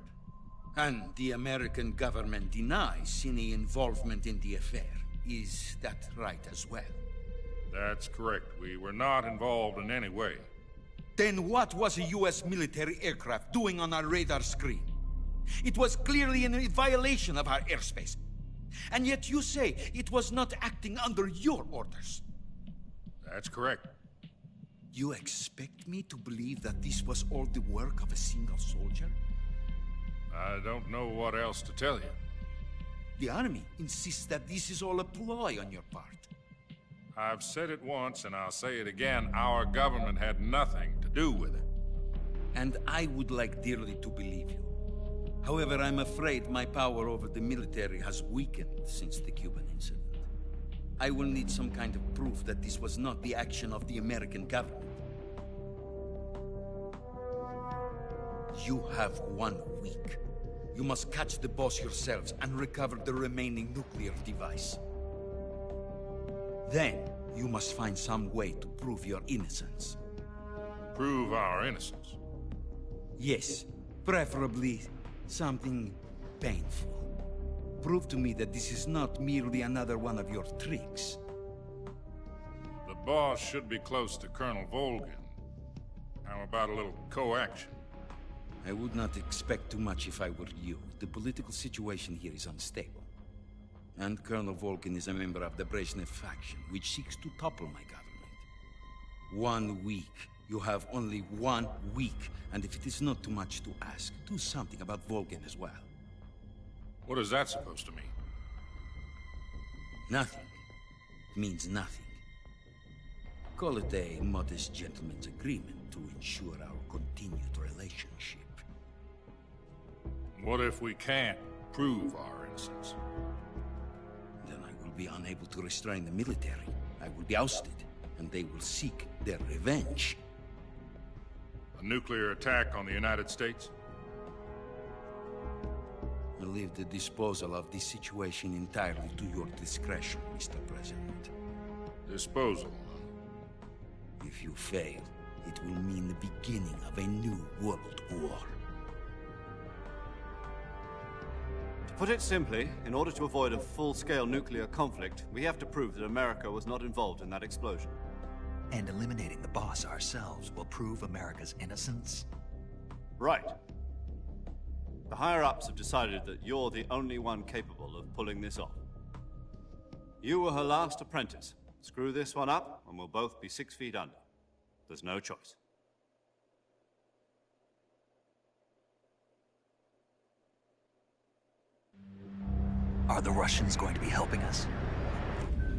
And the American government denies any involvement in the affair. Is that right as well? That's correct. We were not involved in any way. Then what was a U.S. military aircraft doing on our radar screen? It was clearly in violation of our airspace. And yet you say it was not acting under your orders. That's correct. You expect me to believe that this was all the work of a single soldier? I don't know what else to tell you. The army insists that this is all a ploy on your part. I've said it once, and I'll say it again. Our government had nothing to do with it. And I would like dearly to believe you. However, I'm afraid my power over the military has weakened since the Cuban incident. I will need some kind of proof that this was not the action of the American government. You have 1 week. You must catch the boss yourselves and recover the remaining nuclear device. Then, you must find some way to prove your innocence. Prove our innocence? Yes, preferably something painful. Prove to me that this is not merely another one of your tricks. The boss should be close to Colonel Volgan. How about a little co-action? I would not expect too much if I were you. The political situation here is unstable. And Colonel Volgan is a member of the Brezhnev faction, which seeks to topple my government. 1 week. You have only 1 week. And if it is not too much to ask, do something about Volgan as well. What is that supposed to mean? Nothing. It means nothing. Call it a modest gentleman's agreement to ensure our continued relationship. What if we can't prove our innocence? Then I will be unable to restrain the military. I will be ousted, and they will seek their revenge. A nuclear attack on the United States? I leave the disposal of this situation entirely to your discretion, Mr. President. Disposal? If you fail, it will mean the beginning of a new world war. To put it simply, in order to avoid a full-scale nuclear conflict, we have to prove that America was not involved in that explosion. And eliminating the boss ourselves will prove America's innocence? Right. The higher-ups have decided that you're the only one capable of pulling this off. You were her last apprentice. Screw this one up, and we'll both be 6 feet under. There's no choice. Are the Russians going to be helping us?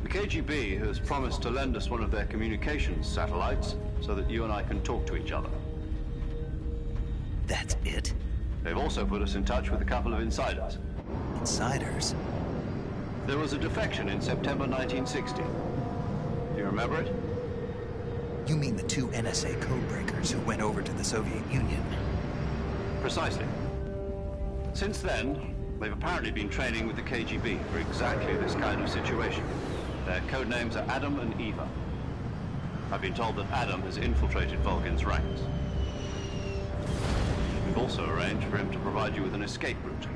The KGB has promised to lend us one of their communications satellites so that you and I can talk to each other. That's it? They've also put us in touch with a couple of insiders. Insiders? There was a defection in September 1960. Do you remember it? You mean the 2 NSA codebreakers who went over to the Soviet Union? Precisely. Since then, they've apparently been training with the KGB for exactly this kind of situation. Their code names are Adam and Eva. I've been told that Adam has infiltrated Volgan's ranks. We've also arranged for him to provide you with an escape route.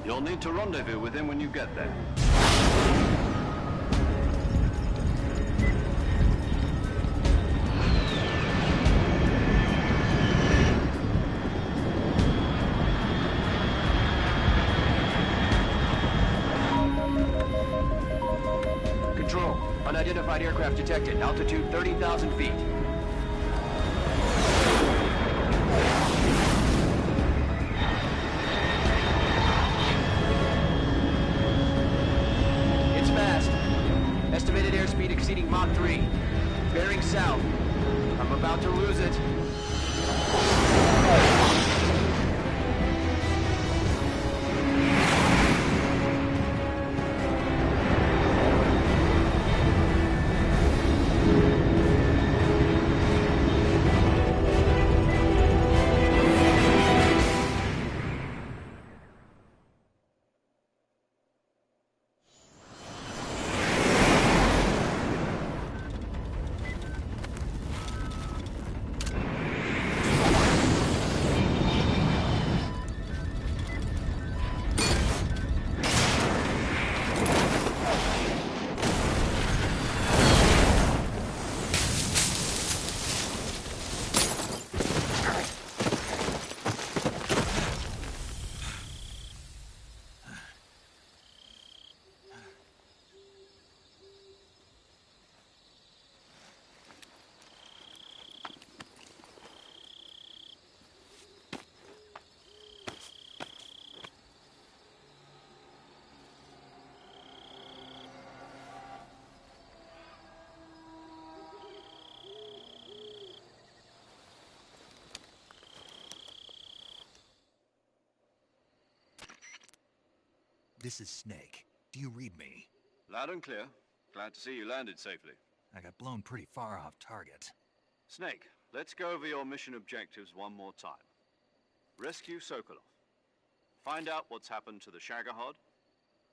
You'll need to rendezvous with him when you get there. Control, unidentified aircraft detected. Altitude 30,000 feet. It's fast. Estimated airspeed exceeding Mach 3. Bearing south. I'm about to lose it. This is Snake. Do you read me? Loud and clear. Glad to see you landed safely. I got blown pretty far off target. Snake, let's go over your mission objectives one more time. Rescue Sokolov. Find out what's happened to the Shagohod,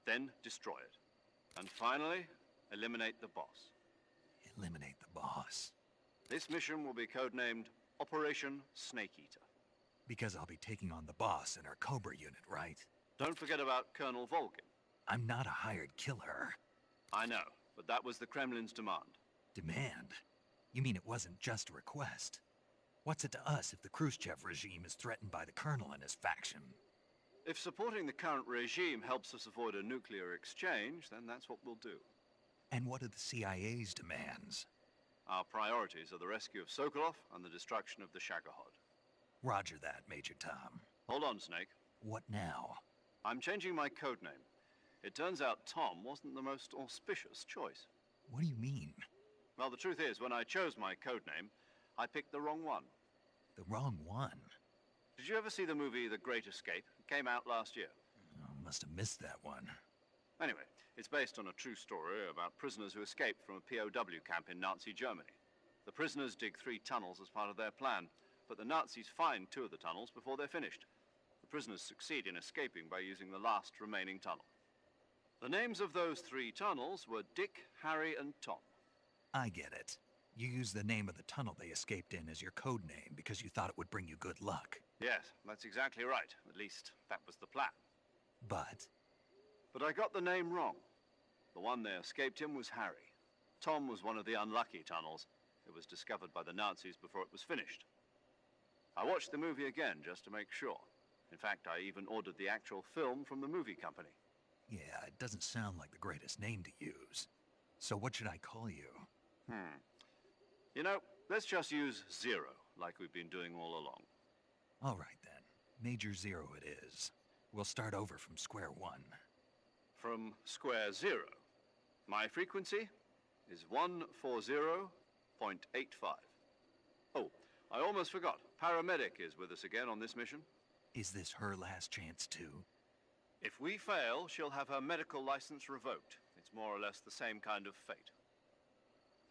then destroy it. And finally, eliminate the boss. Eliminate the boss. This mission will be codenamed Operation Snake Eater. Because I'll be taking on the boss in our Cobra unit, right? Don't forget about Colonel Volgin. I'm not a hired killer. I know, but that was the Kremlin's demand. Demand? You mean it wasn't just a request? What's it to us if the Khrushchev regime is threatened by the Colonel and his faction? If supporting the current regime helps us avoid a nuclear exchange, then that's what we'll do. And what are the CIA's demands? Our priorities are the rescue of Sokolov and the destruction of the Shagohod. Roger that, Major Tom. Hold on, Snake. What now? I'm changing my codename. It turns out Tom wasn't the most auspicious choice. What do you mean? Well, the truth is, when I chose my codename, I picked the wrong one. The wrong one? Did you ever see the movie The Great Escape? It came out last year. Oh, must have missed that one. Anyway, it's based on a true story about prisoners who escaped from a POW camp in Nazi Germany. The prisoners dig 3 tunnels as part of their plan, but the Nazis find 2 of the tunnels before they're finished. The prisoners succeed in escaping by using the last remaining tunnel. The names of those 3 tunnels were Dick, Harry, and Tom. I get it. You used the name of the tunnel they escaped in as your code name because you thought it would bring you good luck. Yes, that's exactly right. At least, that was the plan. But I got the name wrong. The one they escaped in was Harry. Tom was one of the unlucky tunnels. It was discovered by the Nazis before it was finished. I watched the movie again just to make sure. In fact, I even ordered the actual film from the movie company. yeah, it doesn't sound like the greatest name to use. So what should I call you? You know, let's just use Zero, like we've been doing all along. All right then. Major Zero it is. We'll start over from square one. From square 0. My frequency is 140.85. Oh, I almost forgot. Paramedic is with us again on this mission. Is this her last chance too? If we fail, she'll have her medical license revoked. It's more or less the same kind of fate.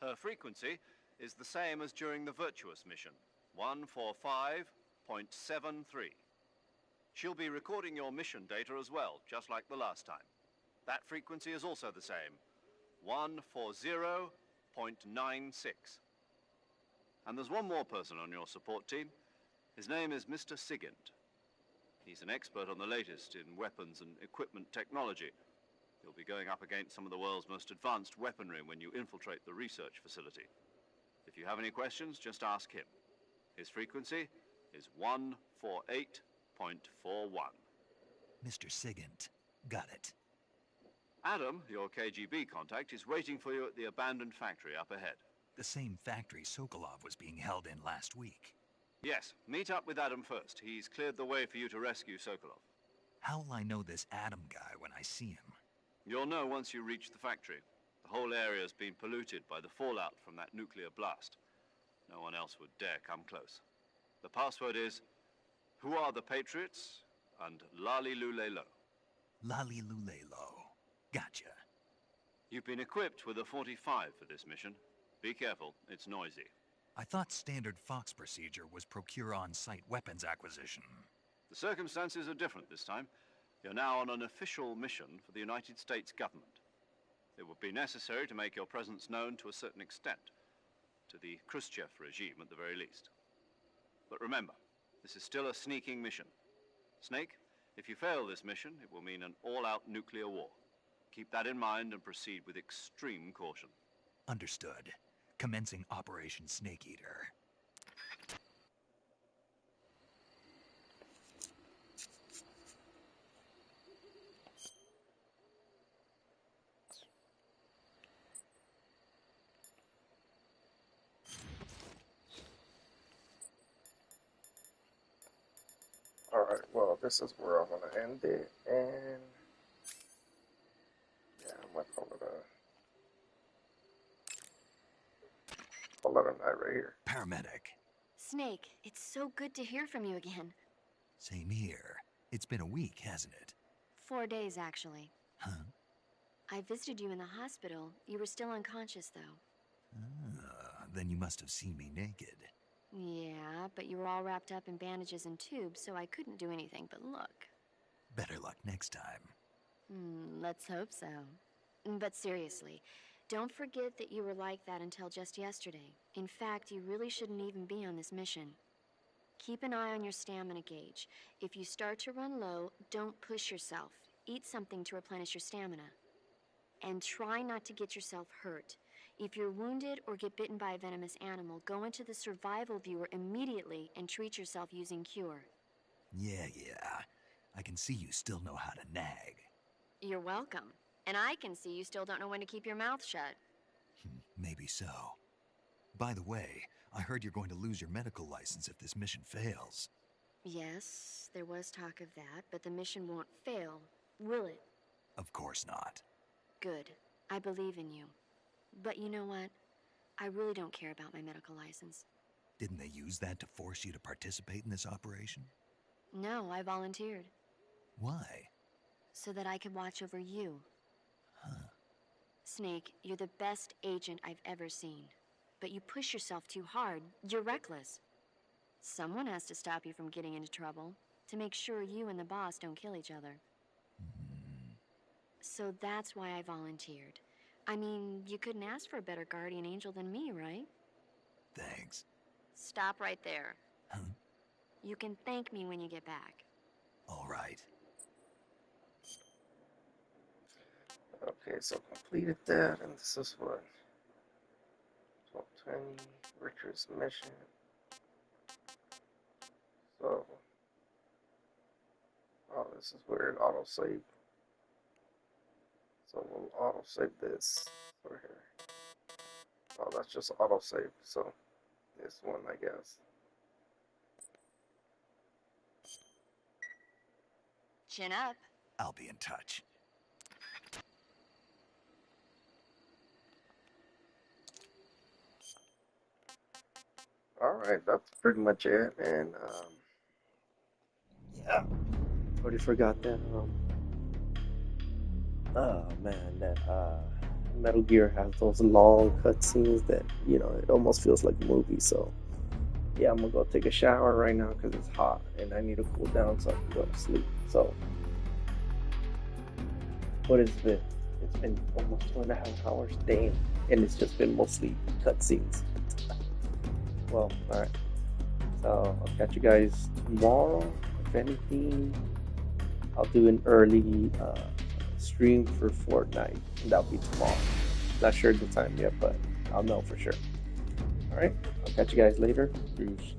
Her frequency is the same as during the Virtuous mission, 145.73. She'll be recording your mission data as well, just like the last time. That frequency is also the same, 140.96. And there's one more person on your support team. His name is Mr. Sigint. He's an expert on the latest in weapons and equipment technology. You'll be going up against some of the world's most advanced weaponry when you infiltrate the research facility. If you have any questions, just ask him. His frequency is 148.41. Mr. Sigint. Got it. Adam, your KGB contact, is waiting for you at the abandoned factory up ahead. The same factory Sokolov was being held in last week. Yes, meet up with Adam first. He's cleared the way for you to rescue Sokolov. How will I know this Adam guy when I see him? You'll know once you reach the factory. The whole area's been polluted by the fallout from that nuclear blast. No one else would dare come close. The password is, "Who are the Patriots?" and Lali Lule Lo. Lali Lule Lo. Gotcha. You've been equipped with a 45 for this mission. Be careful, it's noisy. I thought standard Fox procedure was procure on-site weapons acquisition. The circumstances are different this time. You're now on an official mission for the United States government. It would be necessary to make your presence known to a certain extent, to the Khrushchev regime at the very least. But remember, this is still a sneaking mission. Snake, if you fail this mission, it will mean an all-out nuclear war. Keep that in mind and proceed with extreme caution. Understood. Commencing Operation Snake Eater. Alright, well, this is where I'm going to end it, and yeah, I'm going to call it a night right here. Paramedic. Snake, it's so good to hear from you again. Same here. It's been a week, hasn't it? 4 days, actually. Huh? I visited you in the hospital. You were still unconscious, though. Then you must have seen me naked. Yeah, but you were all wrapped up in bandages and tubes, so I couldn't do anything but look. Better luck next time. Let's hope so. But seriously, don't forget that you were like that until just yesterday. In fact, you really shouldn't even be on this mission. Keep an eye on your stamina gauge. If you start to run low, don't push yourself. Eat something to replenish your stamina. And try not to get yourself hurt. If you're wounded or get bitten by a venomous animal, go into the survival viewer immediately and treat yourself using Cure. Yeah. I can see you still know how to nag. You're welcome. And I can see you still don't know when to keep your mouth shut. Maybe so. By the way, I heard you're going to lose your medical license if this mission fails. Yes, there was talk of that, but the mission won't fail, will it? Of course not. Good. I believe in you. But you know what? I really don't care about my medical license. Didn't they use that to force you to participate in this operation? No, I volunteered. Why? So that I could watch over you. Huh. Snake, you're the best agent I've ever seen. But you push yourself too hard. You're reckless. Someone has to stop you from getting into trouble, to make sure you and the boss don't kill each other. So that's why I volunteered. I mean, you couldn't ask for a better guardian angel than me, right? Thanks. Stop right there. Huh? You can thank me when you get back. All right. Okay, so completed that, and this is what? 1220, Richard's mission. So, oh, this is weird, autosave. So we'll autosave this over here. Oh, that's just autosave, so this one, I guess. Chin up. I'll be in touch. Alright, that's pretty much it, and, yeah. Already forgot that, oh man, that, Metal Gear has those long cutscenes that, you know, it almost feels like a movie, so, yeah, I'm gonna go take a shower right now because it's hot, and I need to cool down so I can go to sleep, so, what has been? It's been almost 2.5 hours, damn, and it's just been mostly cutscenes. Well, alright, so I'll catch you guys tomorrow. If anything, I'll do an early stream for Fortnite, and that'll be tomorrow. Not sure the time yet, but I'll know for sure. Alright, I'll catch you guys later. Peace.